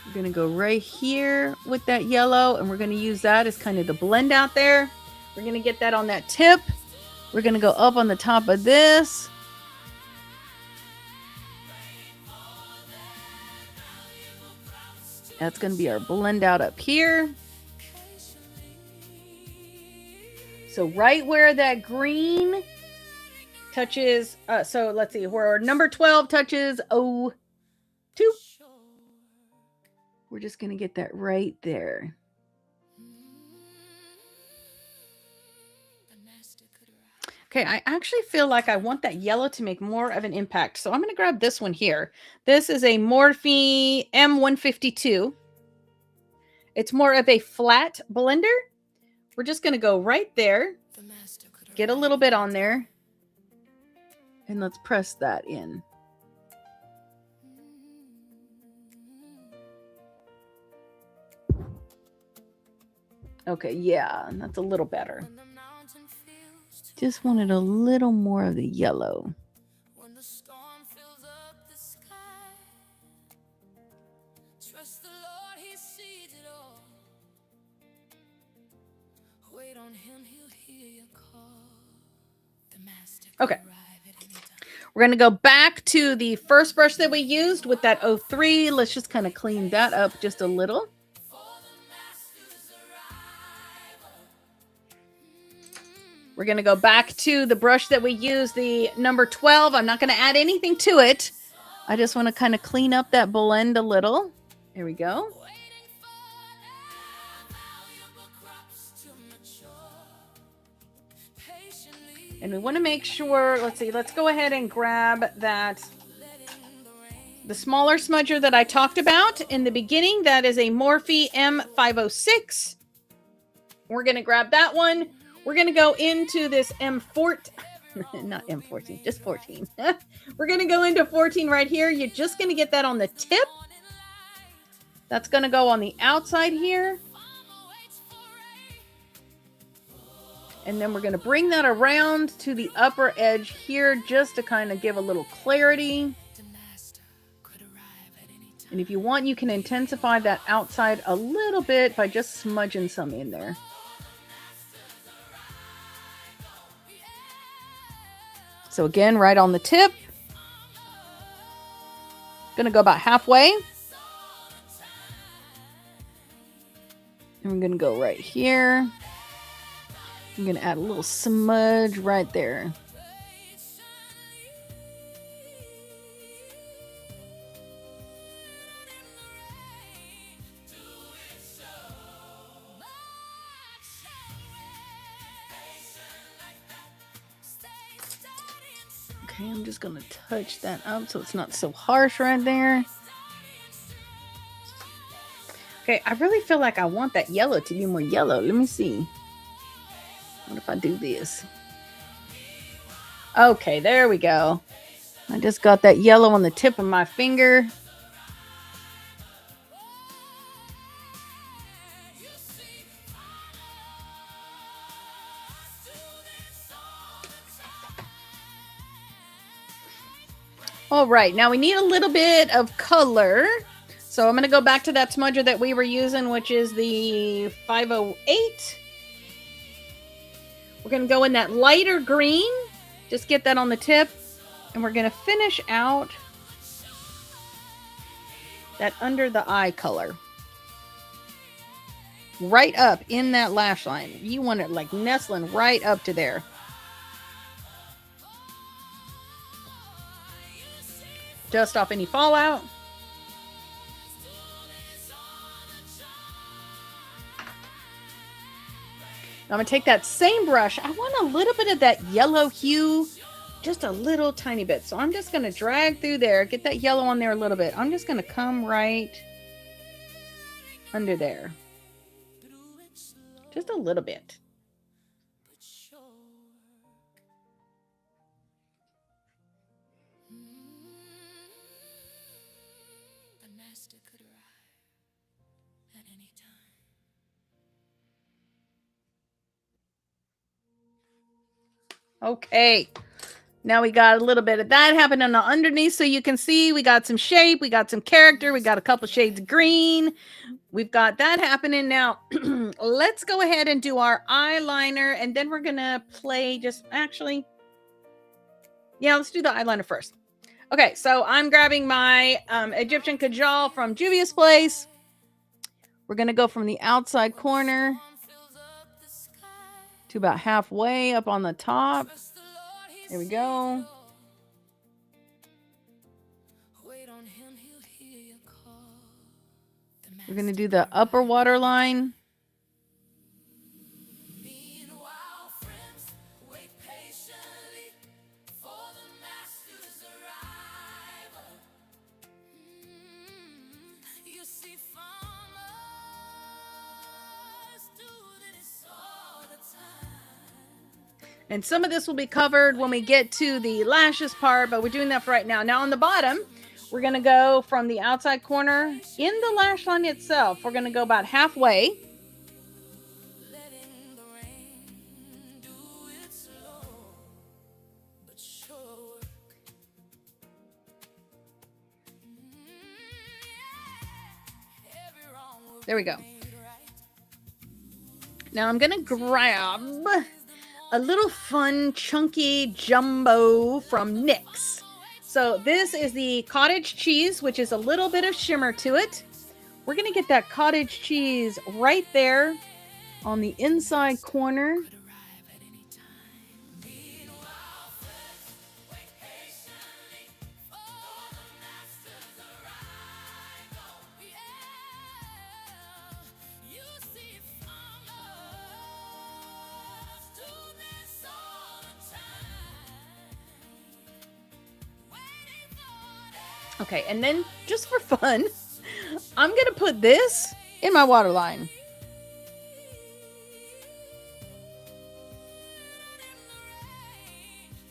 We're going to go right here with that yellow, and we're going to use that as kind of the blend out there. We're going to get that on that tip. We're going to go up on the top of this. That's going to be our blend out up here. So right where that green touches, so let's see, where number 12 touches 02. We're just going to get that right there. Okay, I actually feel like I want that yellow to make more of an impact. So I'm going to grab this one here. This is a Morphe M152. It's more of a flat blender. We're just going to go right there. Get a little bit on there. And let's press that in. Okay, yeah, that's a little better. Just wanted a little more of the yellow. When the storm fills up the sky, trust the Lord, He sees it all. Wait on Him, He'll hear your call. The master can arrive at any time. We're going to go back to the first brush that we used with that 03. Let's just kind of clean that up just a little. We're going to go back to the brush that we used, the number 12. I'm not going to add anything to it. I just want to kind of clean up that blend a little. There we go. And we want to make sure, let's see, let's go ahead and grab that, the smaller smudger that I talked about in the beginning. That is a Morphe M506. We're going to grab that one. We're going to go into this M14, not M14, just 14. We're going to go into 14 right here. You're just going to get that on the tip. That's going to go on the outside here. And then we're going to bring that around to the upper edge here just to kind of give a little clarity. And if you want, you can intensify that outside a little bit by just smudging some in there. So again, right on the tip. Gonna go about halfway. And we're going to go right here. I'm going to add a little smudge right there. Okay, I'm just going to touch that up so it's not so harsh right there. Okay, I really feel like I want that yellow to be more yellow. Let me see. What if I do this? Okay, there we go. I just got that yellow on the tip of my finger. All right, now we need a little bit of color. So I'm going to go back to that smudger that we were using, which is the 508. We're going to go in that lighter green. Just get that on the tip. And we're going to finish out that under the eye color. Right up in that lash line. You want it like nestling right up to there. Just off any fallout. Now I'm going to take that same brush. I want a little bit of that yellow hue. Just a little tiny bit. So I'm just going to drag through there. Get that yellow on there a little bit. I'm just going to come right under there. Just a little bit. Okay, now we got a little bit of that happening underneath, so you can see we got some shape, we got some character, we got a couple shades of green. We've got that happening now. Let's go ahead and do our eyeliner, and then we're gonna play let's do the eyeliner first. Okay, so I'm grabbing my Egyptian Kajal from Juvia's Place. We're gonna go from the outside corner to about halfway up on the top. There we go. We're going to do the upper waterline. And some of this will be covered when we get to the lashes part, but we're doing that for right now. Now on the bottom, we're going to go from the outside corner in the lash line itself. We're going to go about halfway. There we go. Now I'm going to grab a little fun chunky jumbo from NYX. So this is the cottage cheese, which is a little bit of shimmer to it. We're going to get that cottage cheese right there on the inside corner. Okay, and then just for fun, I'm going to put this in my waterline.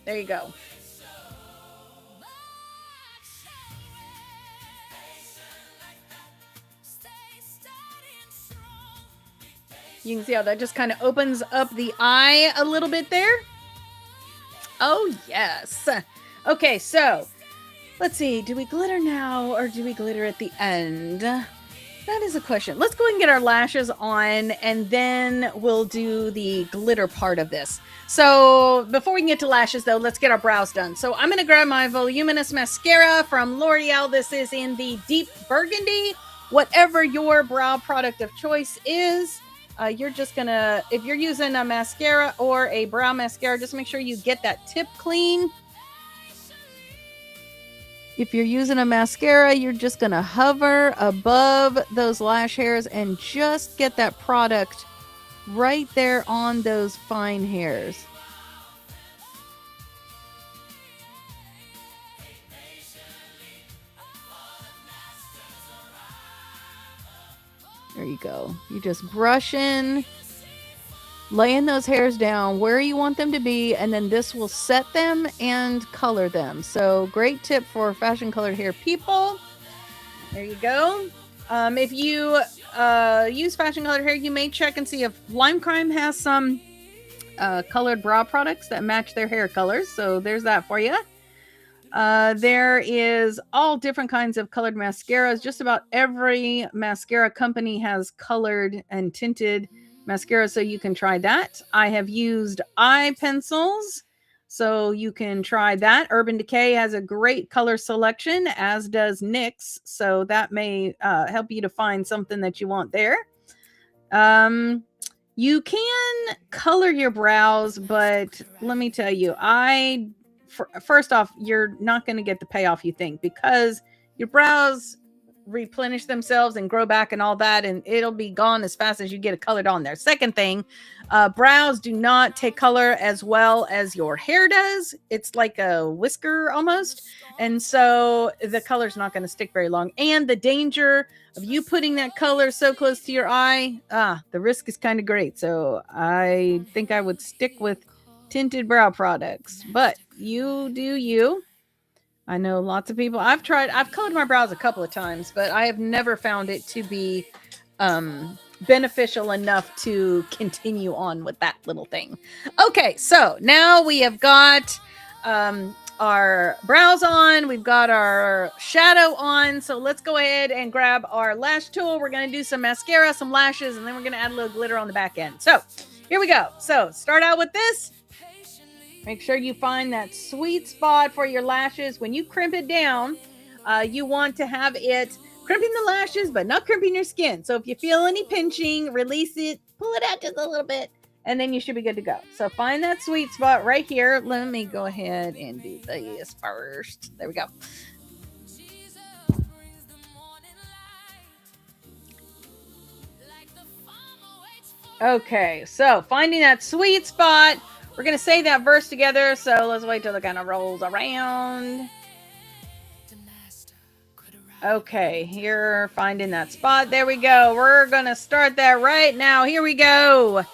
There you go. You can see how that just kind of opens up the eye a little bit there. Oh, yes. Okay, so let's see. Do we glitter now or do we glitter at the end? That is a question. Let's go ahead and get our lashes on, and then we'll do the glitter part of this. So before we can get to lashes, though, let's get our brows done. So I'm going to grab my voluminous mascara from L'Oreal. This is in the deep burgundy, whatever your brow product of choice is. you're just gonna, if you're using a mascara or a brow mascara, just make sure you get that tip clean. If you're using a mascara, you're just gonna hover above those lash hairs and just get that product right there on those fine hairs. There you go. You just brush in, laying those hairs down where you want them to be, and then this will set them and color them. So great tip for fashion colored hair people. There you go. If you use fashion colored hair, you may check and see if Lime Crime has some colored brow products that match their hair colors. So there's that for you. There is all different kinds of colored mascaras. Just about every mascara company has colored and tinted mascara, so you can try that. I have used eye pencils, so you can try that. Urban Decay has a great color selection, as does NYX, so that may help you to find something that you want there. You can color your brows, but let me tell you, first off, you're not going to get the payoff you think, because your brows replenish themselves and grow back and all that, and it'll be gone as fast as you get it colored on there. Second thing, brows do not take color as well as your hair does. It's like a whisker almost, and so the color's not going to stick very long. And the danger of you putting that color so close to your eye, the risk is kind of great. So I think I would stick with tinted brow products, but you do you. I know lots of people. I've colored my brows a couple of times, but I have never found it to be beneficial enough to continue on with that little thing. Okay, so now we have got our brows on, we've got our shadow on, so let's go ahead and grab our lash tool. We're going to do some mascara, some lashes, and then we're going to add a little glitter on the back end. So here we go. So start out with this. Make sure you find that sweet spot for your lashes. When you crimp it down, you want to have it crimping the lashes, but not crimping your skin. So if you feel any pinching, release it, pull it out just a little bit, and then you should be good to go. So find that sweet spot right here. Let me go ahead and do this first. There we go. Okay, so finding that sweet spot. We're going to say that verse together, so let's wait till it kind of rolls around. Okay, here, finding that spot. There we go. We're going to start that right now. Here we go.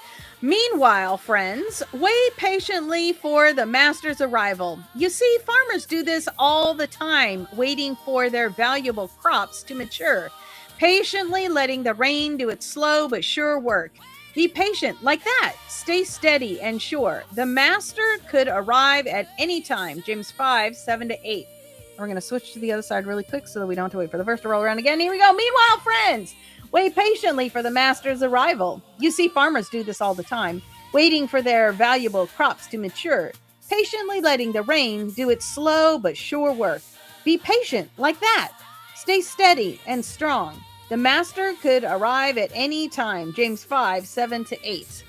Meanwhile, friends, wait patiently for the master's arrival. You see, farmers do this all the time, waiting for their valuable crops to mature, patiently letting the rain do its slow but sure work. Be patient, like that. Stay steady and sure. The master could arrive at any time. James 5, 7-8. We're going to switch to the other side really quick so that we don't have to wait for the verse to roll around again. Here we go. Meanwhile, friends, wait patiently for the master's arrival. You see, farmers do this all the time, waiting for their valuable crops to mature, patiently letting the rain do its slow but sure work. Be patient, like that. Stay steady and strong. The master could arrive at any time. James 5, 7-8.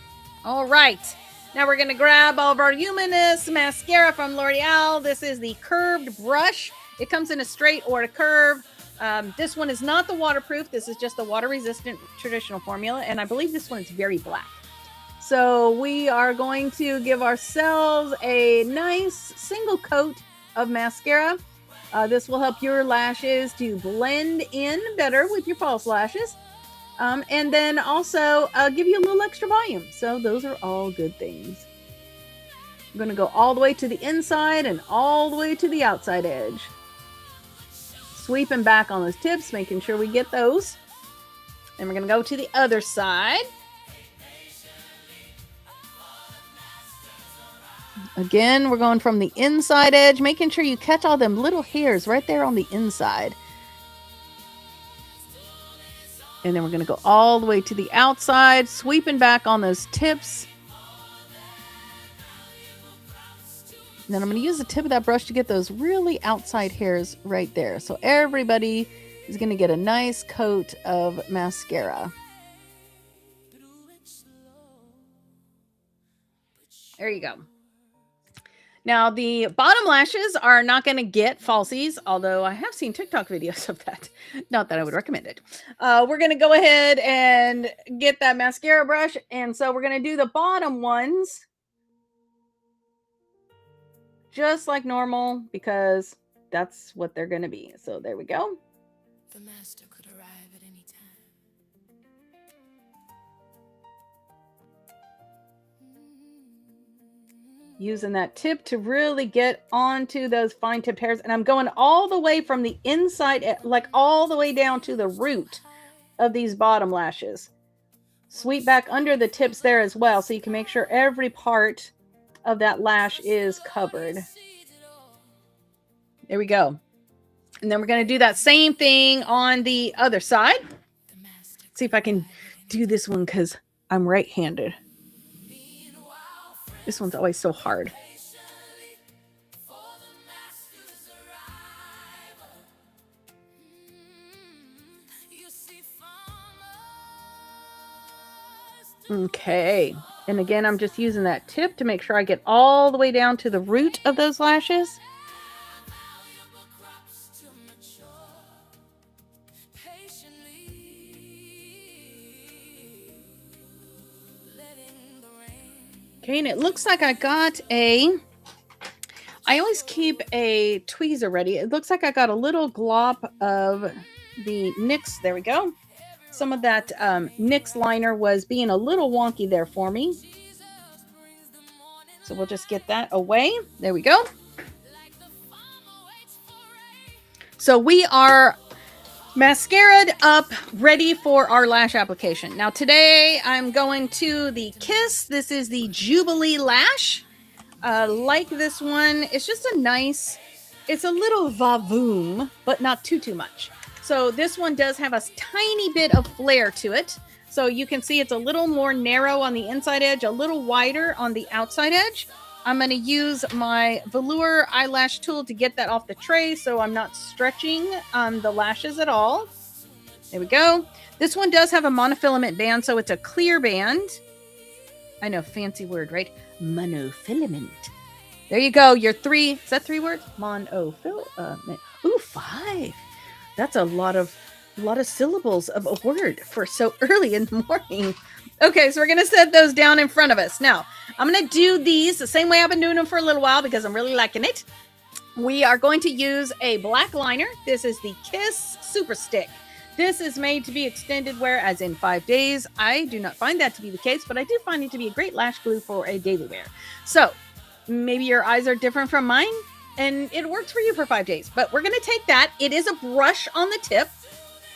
All right. Now we're going to grab all of our Luminous mascara from L'Oreal. This is the curved brush. It comes in a straight or a curve. This one is not the waterproof. This is just the water-resistant traditional formula. And I believe this one is very black. So we are going to give ourselves a nice single coat of mascara. This will help your lashes to blend in better with your false lashes. And then also give you a little extra volume. So those are all good things. I'm going to go all the way to the inside and all the way to the outside edge. Sweeping back on those tips, making sure we get those. And we're going to go to the other side. Again, we're going from the inside edge, making sure you catch all them little hairs right there on the inside. And then we're going to go all the way to the outside, sweeping back on those tips. And then I'm going to use the tip of that brush to get those really outside hairs right there. So everybody is going to get a nice coat of mascara. There you go. Now, the bottom lashes are not going to get falsies, although I have seen TikTok videos of that. Not that I would recommend it. We're going to go ahead and get that mascara brush. And so we're going to do the bottom ones just like normal because that's what they're going to be. So there we go. The master could arrive at any time. Using that tip to really get onto those fine tip hairs. And I'm going all the way from the inside, like all the way down to the root of these bottom lashes. Sweep back under the tips there as well, so you can make sure every part of that lash is covered. There we go. And then we're going to do that same thing on the other side. Let's see if I can do this one because I'm right-handed. This one's always so hard. Okay. And again, I'm just using that tip to make sure I get all the way down to the root of those lashes. Okay, and it looks like I got I always keep a tweezer ready. It looks like I got a little glop of the NYX. There we go. Some of that NYX liner was being a little wonky there for me. So we'll just get that away. There we go. So we are mascaraed up, ready for our lash application. Now today I'm going to the Kiss. This is the Jubilee Lash. Like this one, it's just a nice, it's a little vavoom, but not too much. So this one does have a tiny bit of flare to it. So you can see it's a little more narrow on the inside edge, a little wider on the outside edge. I'm going to use my velour eyelash tool to get that off the tray so I'm not stretching the lashes at all. There we go. This one does have a monofilament band, so it's a clear band. I know, fancy word, right? Monofilament. There you go. Your three, is that 3 words? Monofilament. Ooh, 5. That's a lot of syllables of a word for so early in the morning. Okay, so we're going to set those down in front of us. Now, I'm going to do these the same way I've been doing them for a little while because I'm really liking it. We are going to use a black liner. This is the Kiss Super Stick. This is made to be extended wear as in 5 days. I do not find that to be the case, but I do find it to be a great lash glue for a daily wear. So maybe your eyes are different from mine and it works for you for 5 days, but we're going to take that. It is a brush on the tip.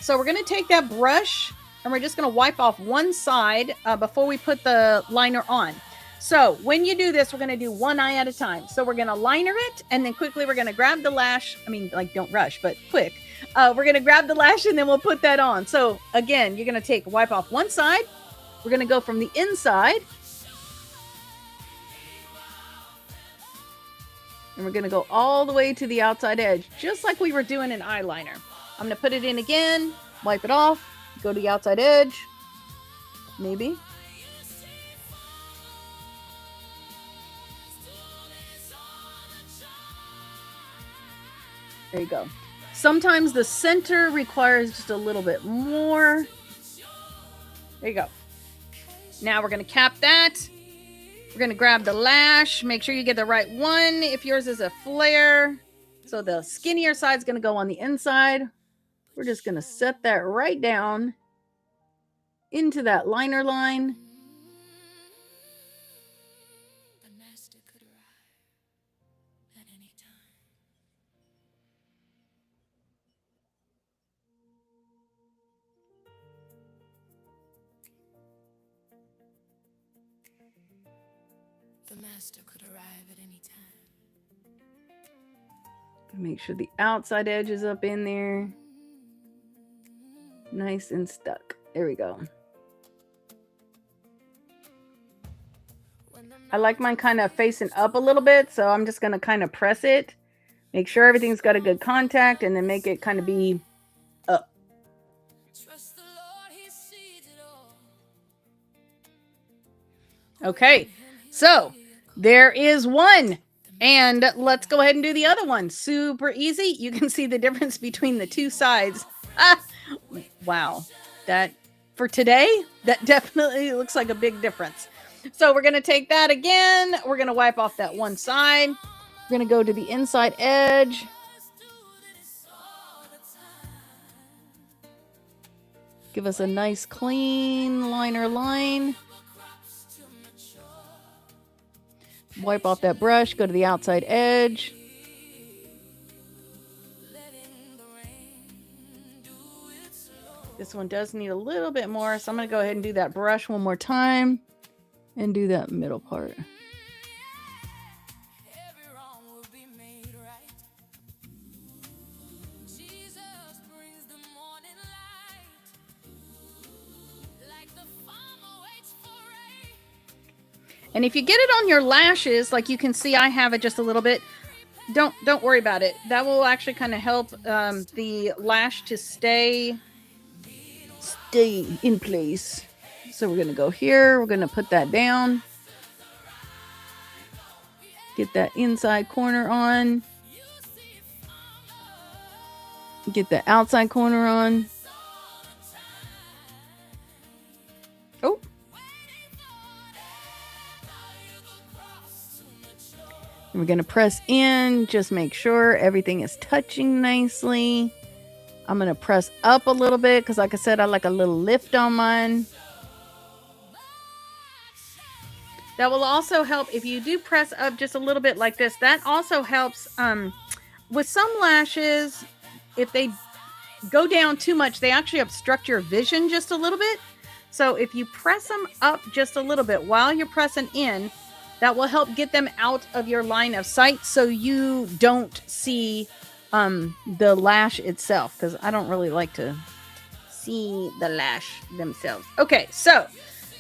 So we're going to take that brush and we're just going to wipe off one side before we put the liner on. So when you do this, we're going to do one eye at a time. So we're going to liner it and then quickly we're going to grab the lash. I mean, like, don't rush, but quick. We're going to grab the lash and then we'll put that on. So again, you're going to wipe off one side. We're going to go from the inside. And we're going to go all the way to the outside edge, just like we were doing an eyeliner. I'm going to put it in again, wipe it off, go to the outside edge, maybe. There you go. Sometimes the center requires just a little bit more. There you go. Now we're going to cap that. We're going to grab the lash. Make sure you get the right one. If yours is a flare, so the skinnier side is going to go on the inside. We're just going to set that right down into that liner line. The master could arrive at any time. The master could arrive at any time. Make sure the outside edge is up in there. Nice and stuck. There we go. I like mine kind of facing up a little bit, so I'm just going to kind of press it. Make sure everything's got a good contact, and then make it kind of be up. Okay, so There is one. And let's go ahead and do the other one. Super easy. You can see the difference between the two sides. Ah, wow. That, for today, that definitely looks like a big difference. So we're going to take that again. We're going to wipe off that one side. We're going to go to the inside edge. Give us a nice clean liner line. Wipe off that brush, go to the outside edge. This one does need a little bit more, so I'm going to go ahead and do that brush one more time and do that middle part. And if you get it on your lashes, like you can see I have it just a little bit, don't worry about it. That will actually kind of help the lash to stay in place. So we're going to go here. We're going to put that down. Get that inside corner on. Get the outside corner on. Oh. We're going to press in, just make sure everything is touching nicely. I'm going to press up a little bit because like I said, I like a little lift on mine. That will also help if you do press up just a little bit like this. That also helps with some lashes. If they go down too much, they actually obstruct your vision just a little bit. So if you press them up just a little bit while you're pressing in, that will help get them out of your line of sight so you don't see the lash itself, because I don't really like to see the lash themselves. Okay, so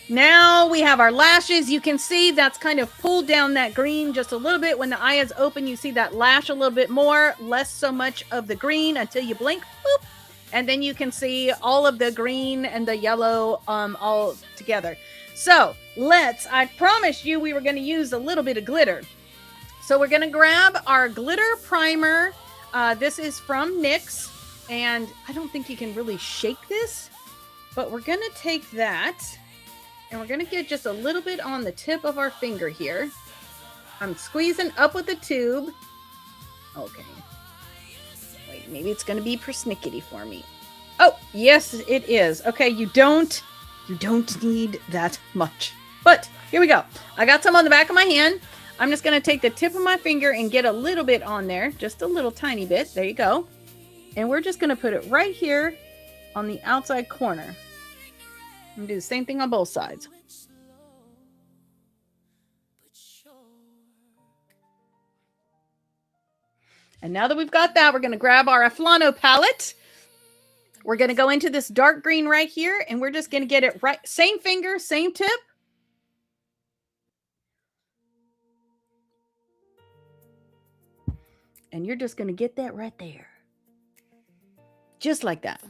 now we have our lashes. You can see that's kind of pulled down that green just a little bit. When the eye is open, you see that lash a little bit more, less so much of the green until you blink. Boop. And then you can see all of the green and the yellow all together. So I promised you we were going to use a little bit of glitter. So we're going to grab our glitter primer. This is from NYX, and I don't think you can really shake this, but we're going to take that and we're going to get just a little bit on the tip of our finger here. I'm squeezing up with the tube. Okay. Wait, maybe it's going to be persnickety for me. Oh, yes, it is. Okay, you don't need that much. But here we go. I got some on the back of my hand. I'm just going to take the tip of my finger and get a little bit on there. Just a little tiny bit. There you go. And we're just going to put it right here on the outside corner. I'm going to do the same thing on both sides. And now that we've got that, we're going to grab our Aflano palette. We're going to go into this dark green right here, and we're just going to get it right. Same finger, same tip. And you're just going to get that right there. Just like that.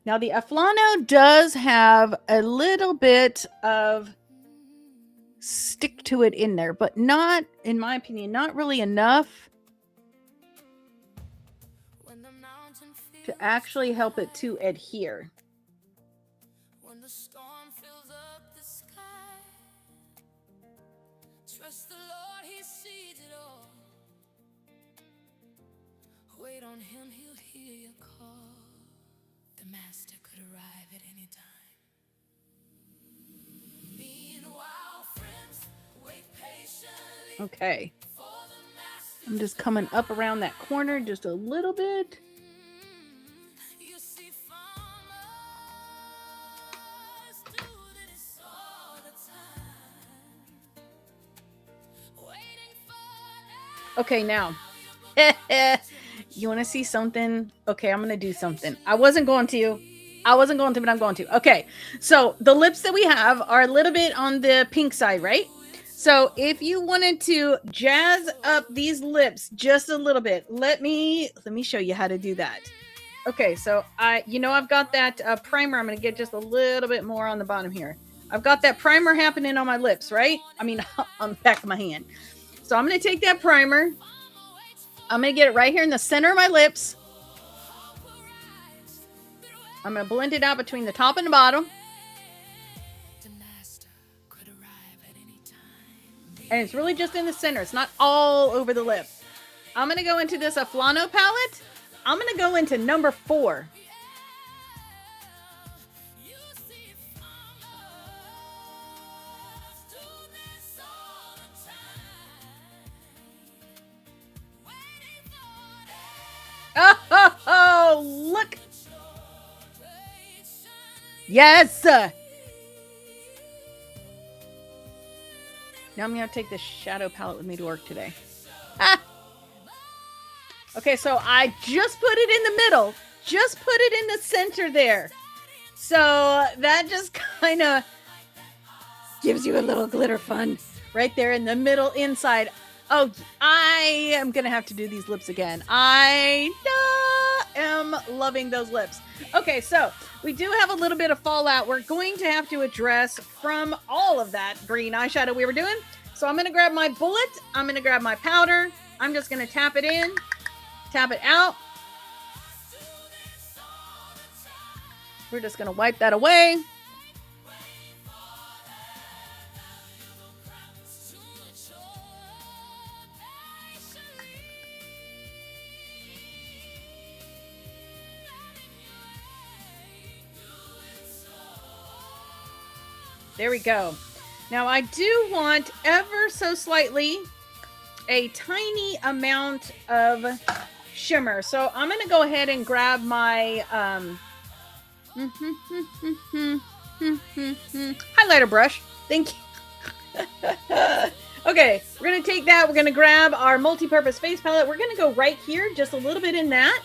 Now, the Aflano does have a little bit of stick to it in there, but not, in my opinion, not really enough to actually help it to adhere. When the storm fills up the sky, trust the Lord, He sees it all. Wait on Him, He'll hear your call. The Master could arrive at any time. Meanwhile, friends, wait patiently. Okay. I'm just coming up around that corner just a little bit. Okay, now, you want to see something? Okay, I'm going to do something. I wasn't going to, but I'm going to. Okay, so the lips that we have are a little bit on the pink side, right? So if you wanted to jazz up these lips just a little bit, let me show you how to do that. Okay, so I've got that primer. I'm going to get just a little bit more on the bottom here. I've got that primer happening on my lips, right? I mean, on the back of my hand. So I'm going to take that primer. I'm going to get it right here in the center of my lips. I'm going to blend it out between the top and the bottom. And it's really just in the center. It's not all over the lip. I'm going to go into this Aflano palette. I'm going to go into number 4. Oh, look. Yes. Now I'm going to take this shadow palette with me to work today. Ah. Okay, so I just put it in the middle. Just put it in the center there. So that just kind of gives you a little glitter fun right there in the middle inside. Oh, I am going to have to do these lips again. I am loving those lips. Okay, so we do have a little bit of fallout we're going to have to address from all of that green eyeshadow we were doing. So I'm going to grab my bullet. I'm going to grab my powder. I'm just going to tap it in, tap it out. We're just going to wipe that away. There we go. Now I do want ever so slightly a tiny amount of shimmer. So I'm going to go ahead and grab my highlighter brush. Thank you. Okay, we're going to take that. We're going to grab our multi-purpose face palette. We're going to go right here, just a little bit in that.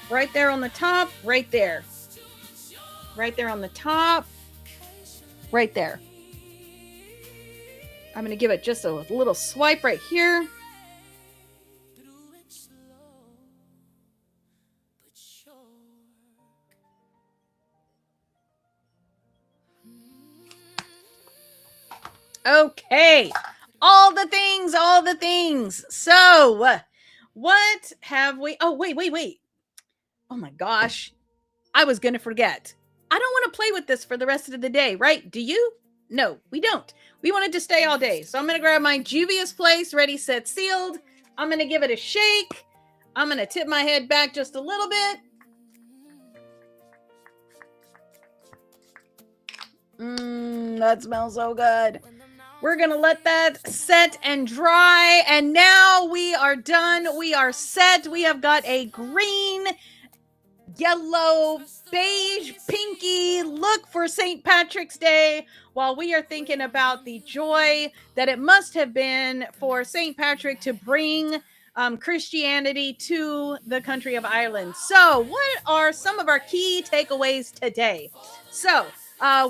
Right there on the top, right there. Right there on the top. Right there. I'm going to give it just a little swipe right here. Okay. All the things, all the things. So, what have we... Oh, wait. Oh my gosh. I was going to forget. I don't want to play with this for the rest of the day, right? Do you? No, we don't. We want it to stay all day. So I'm going to grab my Juvia's Place, Ready, Set, Sealed. I'm going to give it a shake. I'm going to tip my head back just a little bit. That smells so good. We're going to let that set and dry. And now we are done. We are set. We have got a green, yellow, beige, pinky look for St. Patrick's Day, while we are thinking about the joy that it must have been for St. Patrick to bring Christianity to the country of Ireland. So what are some of our key takeaways today? So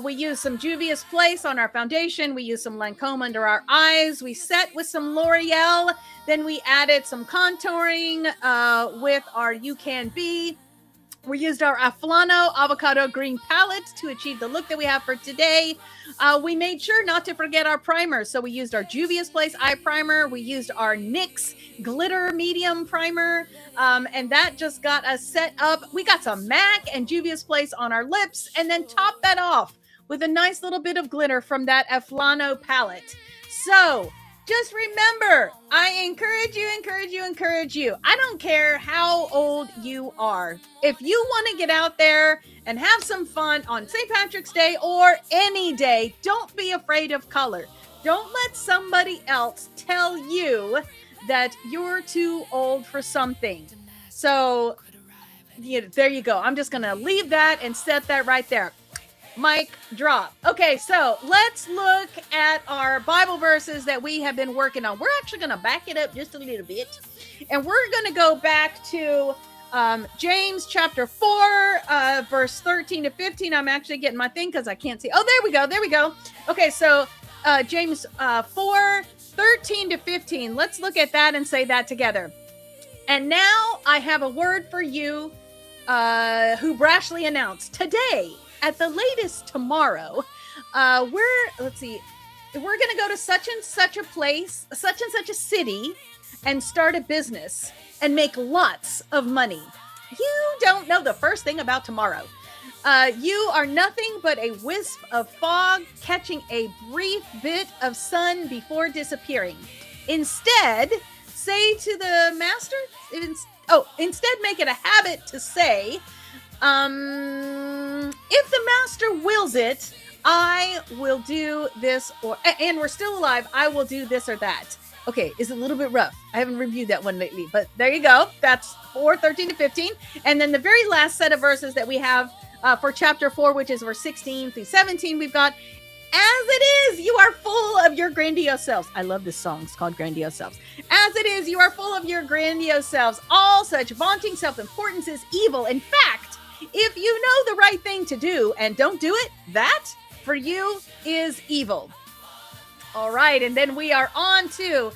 we use some Juvia's Place on our foundation. We use some Lancome under our eyes. We set with some L'Oreal. Then we added some contouring with our You Can Be. We used our Aflano Avocado Green palette to achieve the look that we have for today. We made sure not to forget our primer. So we used our Juvia's Place eye primer. We used our NYX glitter medium primer. And that just got us set up. We got some MAC and Juvia's Place on our lips, and then top that off with a nice little bit of glitter from that Aflano palette. So just remember, I encourage you. I don't care how old you are. If you want to get out there and have some fun on St. Patrick's Day or any day, don't be afraid of color. Don't let somebody else tell you that you're too old for something. So, there you go. I'm just going to leave that and set that right there. Mic drop. Okay, so let's look at our Bible verses that we have been working on. We're actually going to back it up just a little bit, and we're going to go back to James chapter 4, verse 13 to 15. I'm actually getting my thing because I can't see. Oh, there we go. Okay, so James 4, 13 to 15. Let's look at that and say that together. And now I have a word for you who brashly announced today, at the latest tomorrow, Let's see, we're going to go to such and such a place, such and such a city, and start a business and make lots of money. You don't know the first thing about tomorrow. You are nothing but a wisp of fog catching a brief bit of sun before disappearing. Instead, say to the master, instead make it a habit to say, if the master wills it, I will do this, and we're still alive, I will do this or that. Okay, it's a little bit rough. I haven't reviewed that one lately, but there you go. That's 4:13 to 15. And then the very last set of verses that we have for chapter 4, which is verse 16 through 17, we've got, as it is, you are full of your grandiose selves. I love this song. It's called Grandiose Selves. As it is, you are full of your grandiose selves. All such vaunting self-importance is evil. In fact, if you know the right thing to do and don't do it, that for you is evil. All right, and then we are on to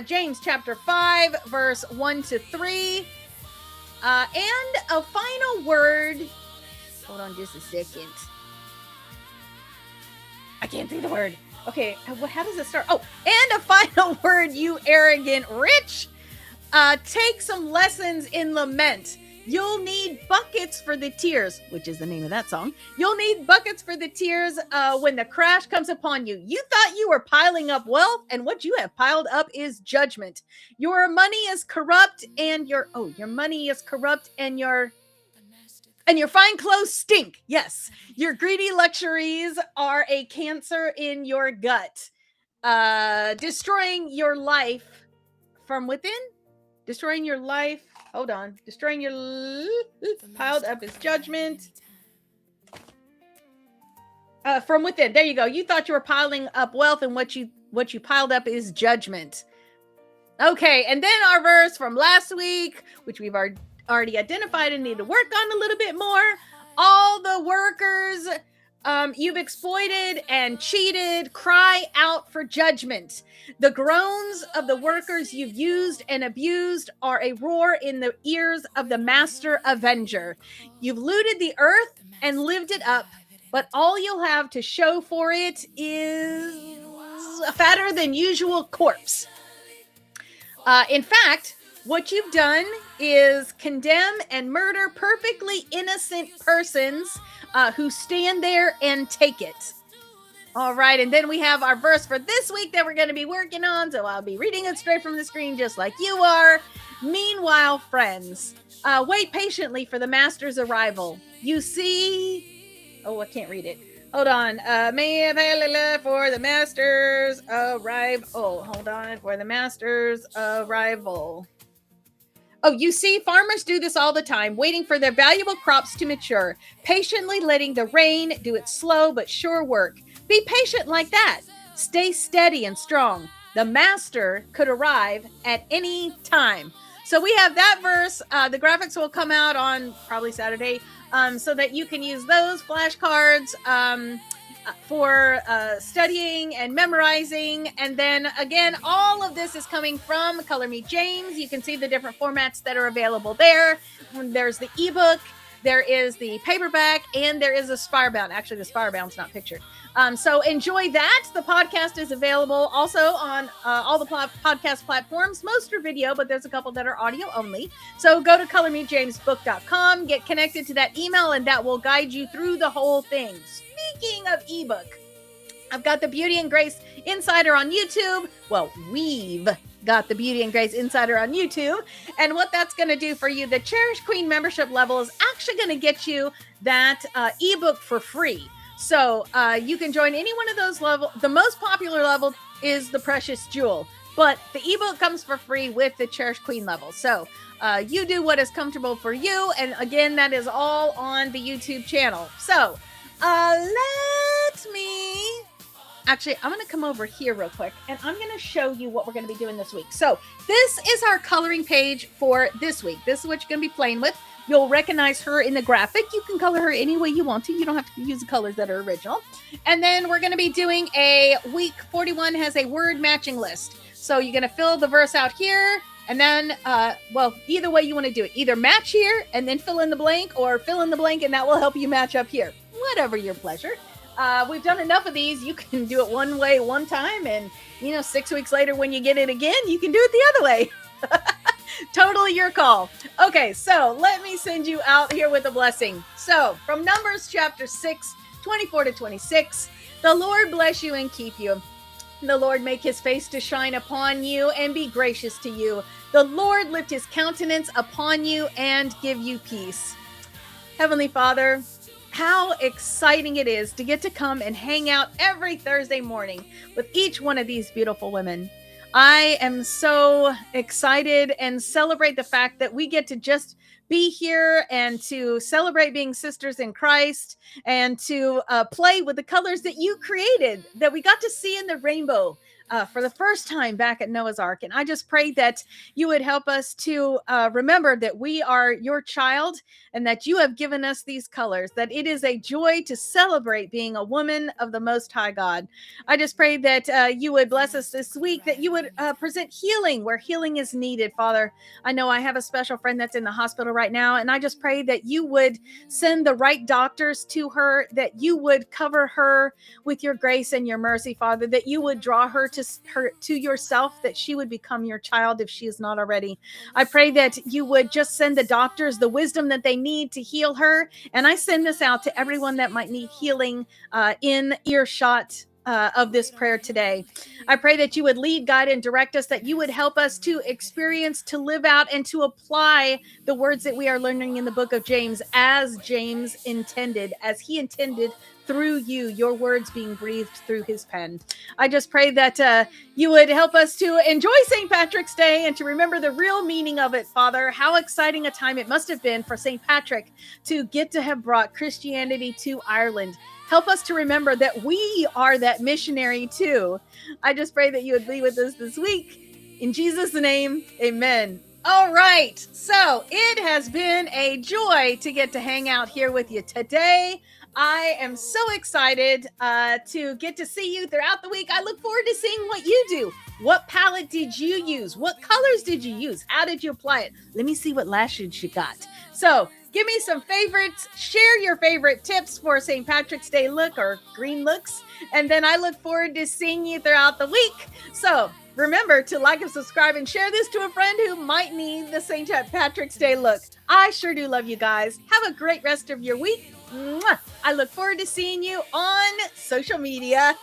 James chapter 5, verse 1 to 3. And a final word. Hold on just a second. I can't see the word. Okay, how does it start? Oh, and a final word, you arrogant rich. Take some lessons in lament. You'll need buckets for the tears, which is the name of that song. You'll need buckets for the tears when the crash comes upon you. You thought you were piling up wealth, and what you have piled up is judgment. Your money is corrupt, and your fine clothes stink. Yes, your greedy luxuries are a cancer in your gut, destroying your life from within. Destroying your life. Hold on. Destroying your piled up is judgment. From within. There you go. You thought you were piling up wealth, and what you piled up is judgment. Okay, and then our verse from last week, which we've already identified and need to work on a little bit more. All the workers you've exploited and cheated, cry out for judgment. The groans of the workers you've used and abused are a roar in the ears of the master avenger. You've looted the earth and lived it up, but all you'll have to show for it is a fatter than usual corpse. In fact, what you've done is condemn and murder perfectly innocent persons who stand there and take it. All right, and then we have our verse for this week that we're going to be working on, so I'll be reading it straight from the screen just like you are. Meanwhile, friends, wait patiently for the master's arrival. You see... Oh, I can't read it. Hold on. For the master's arrival. Oh, hold on. For the master's arrival. Oh, you see, farmers do this all the time, waiting for their valuable crops to mature, patiently letting the rain do its slow but sure work. Be patient like that. Stay steady and strong. The master could arrive at any time. So we have that verse. The graphics will come out on probably Saturday, so that you can use those flashcards for studying and memorizing. And then again, all of this is coming from Color Me James. You can see the different formats that are available there. There's the ebook, there is the paperback, and there is a spirebound. Actually, the spirebound's not pictured. So enjoy that. The podcast is available also on all the podcast platforms. Most are video, but there's a couple that are audio only. So go to colormejamesbook.com, get connected to that email, and that will guide you through the whole thing. Speaking of ebook, I've got the Beauty and Grace Insider on YouTube. Well, we've got the Beauty and Grace Insider on YouTube. And what that's going to do for you, the Cherished Queen membership level is actually going to get you that ebook for free. So you can join any one of those levels. The most popular level is the Precious Jewel, but the ebook comes for free with the Cherished Queen level. So you do what is comfortable for you. And again, that is all on the YouTube channel. So Actually, I'm going to come over here real quick, and I'm going to show you what we're going to be doing this week. So this is our coloring page for this week. This is what you're going to be playing with. You'll recognize her in the graphic. You can color her any way you want to. You don't have to use the colors that are original. And then we're going to be doing a week 41 has a word matching list. So you're going to fill the verse out here. And then, either way you want to do it. Either match here and then fill in the blank, or fill in the blank and that will help you match up here. Whatever your pleasure. We've done enough of these. You can do it one way one time, and 6 weeks later when you get it again, you can do it the other way. Totally your call. Okay, so let me send you out here with a blessing. So from Numbers chapter 6, 24 to 26, the Lord bless you and keep you. The Lord make his face to shine upon you and be gracious to you. The Lord lift his countenance upon you and give you peace. Heavenly Father, how exciting it is to get to come and hang out every Thursday morning with each one of these beautiful women. I am so excited and celebrate the fact that we get to just be here and to celebrate being sisters in Christ and to play with the colors that you created, that we got to see in the rainbow for the first time back at Noah's Ark. And I just pray that you would help us to remember that we are your child and that you have given us these colors, that it is a joy to celebrate being a woman of the Most High God. I just pray that you would bless us this week, that you would present healing where healing is needed, Father. I know I have a special friend that's in the hospital right now, and I just pray that you would send the right doctors to her, that you would cover her with your grace and your mercy, Father, that you would draw her to yourself, that she would become your child if she is not already. I pray that you would just send the doctors the wisdom that they need to heal her. And I send this out to everyone that might need healing in earshot of this prayer today. I pray that you would lead, guide, and direct us, that you would help us to experience, to live out, and to apply the words that we are learning in the book of James as James intended, as he intended through you, your words being breathed through his pen. I just pray that you would help us to enjoy St. Patrick's Day and to remember the real meaning of it, Father. How exciting a time it must have been for St. Patrick to get to have brought Christianity to Ireland. Help us to remember that we are that missionary too. I just pray that you would be with us this week. In Jesus' name, amen. All right. So it has been a joy to get to hang out here with you today. I am so excited to get to see you throughout the week. I look forward to seeing what you do. What palette did you use? What colors did you use? How did you apply it? Let me see what lashes you got. So give me some favorites. Share your favorite tips for St. Patrick's Day look or green looks. And then I look forward to seeing you throughout the week. So remember to like and subscribe and share this to a friend who might need the St. Patrick's Day look. I sure do love you guys. Have a great rest of your week. Mwah! I look forward to seeing you on social media.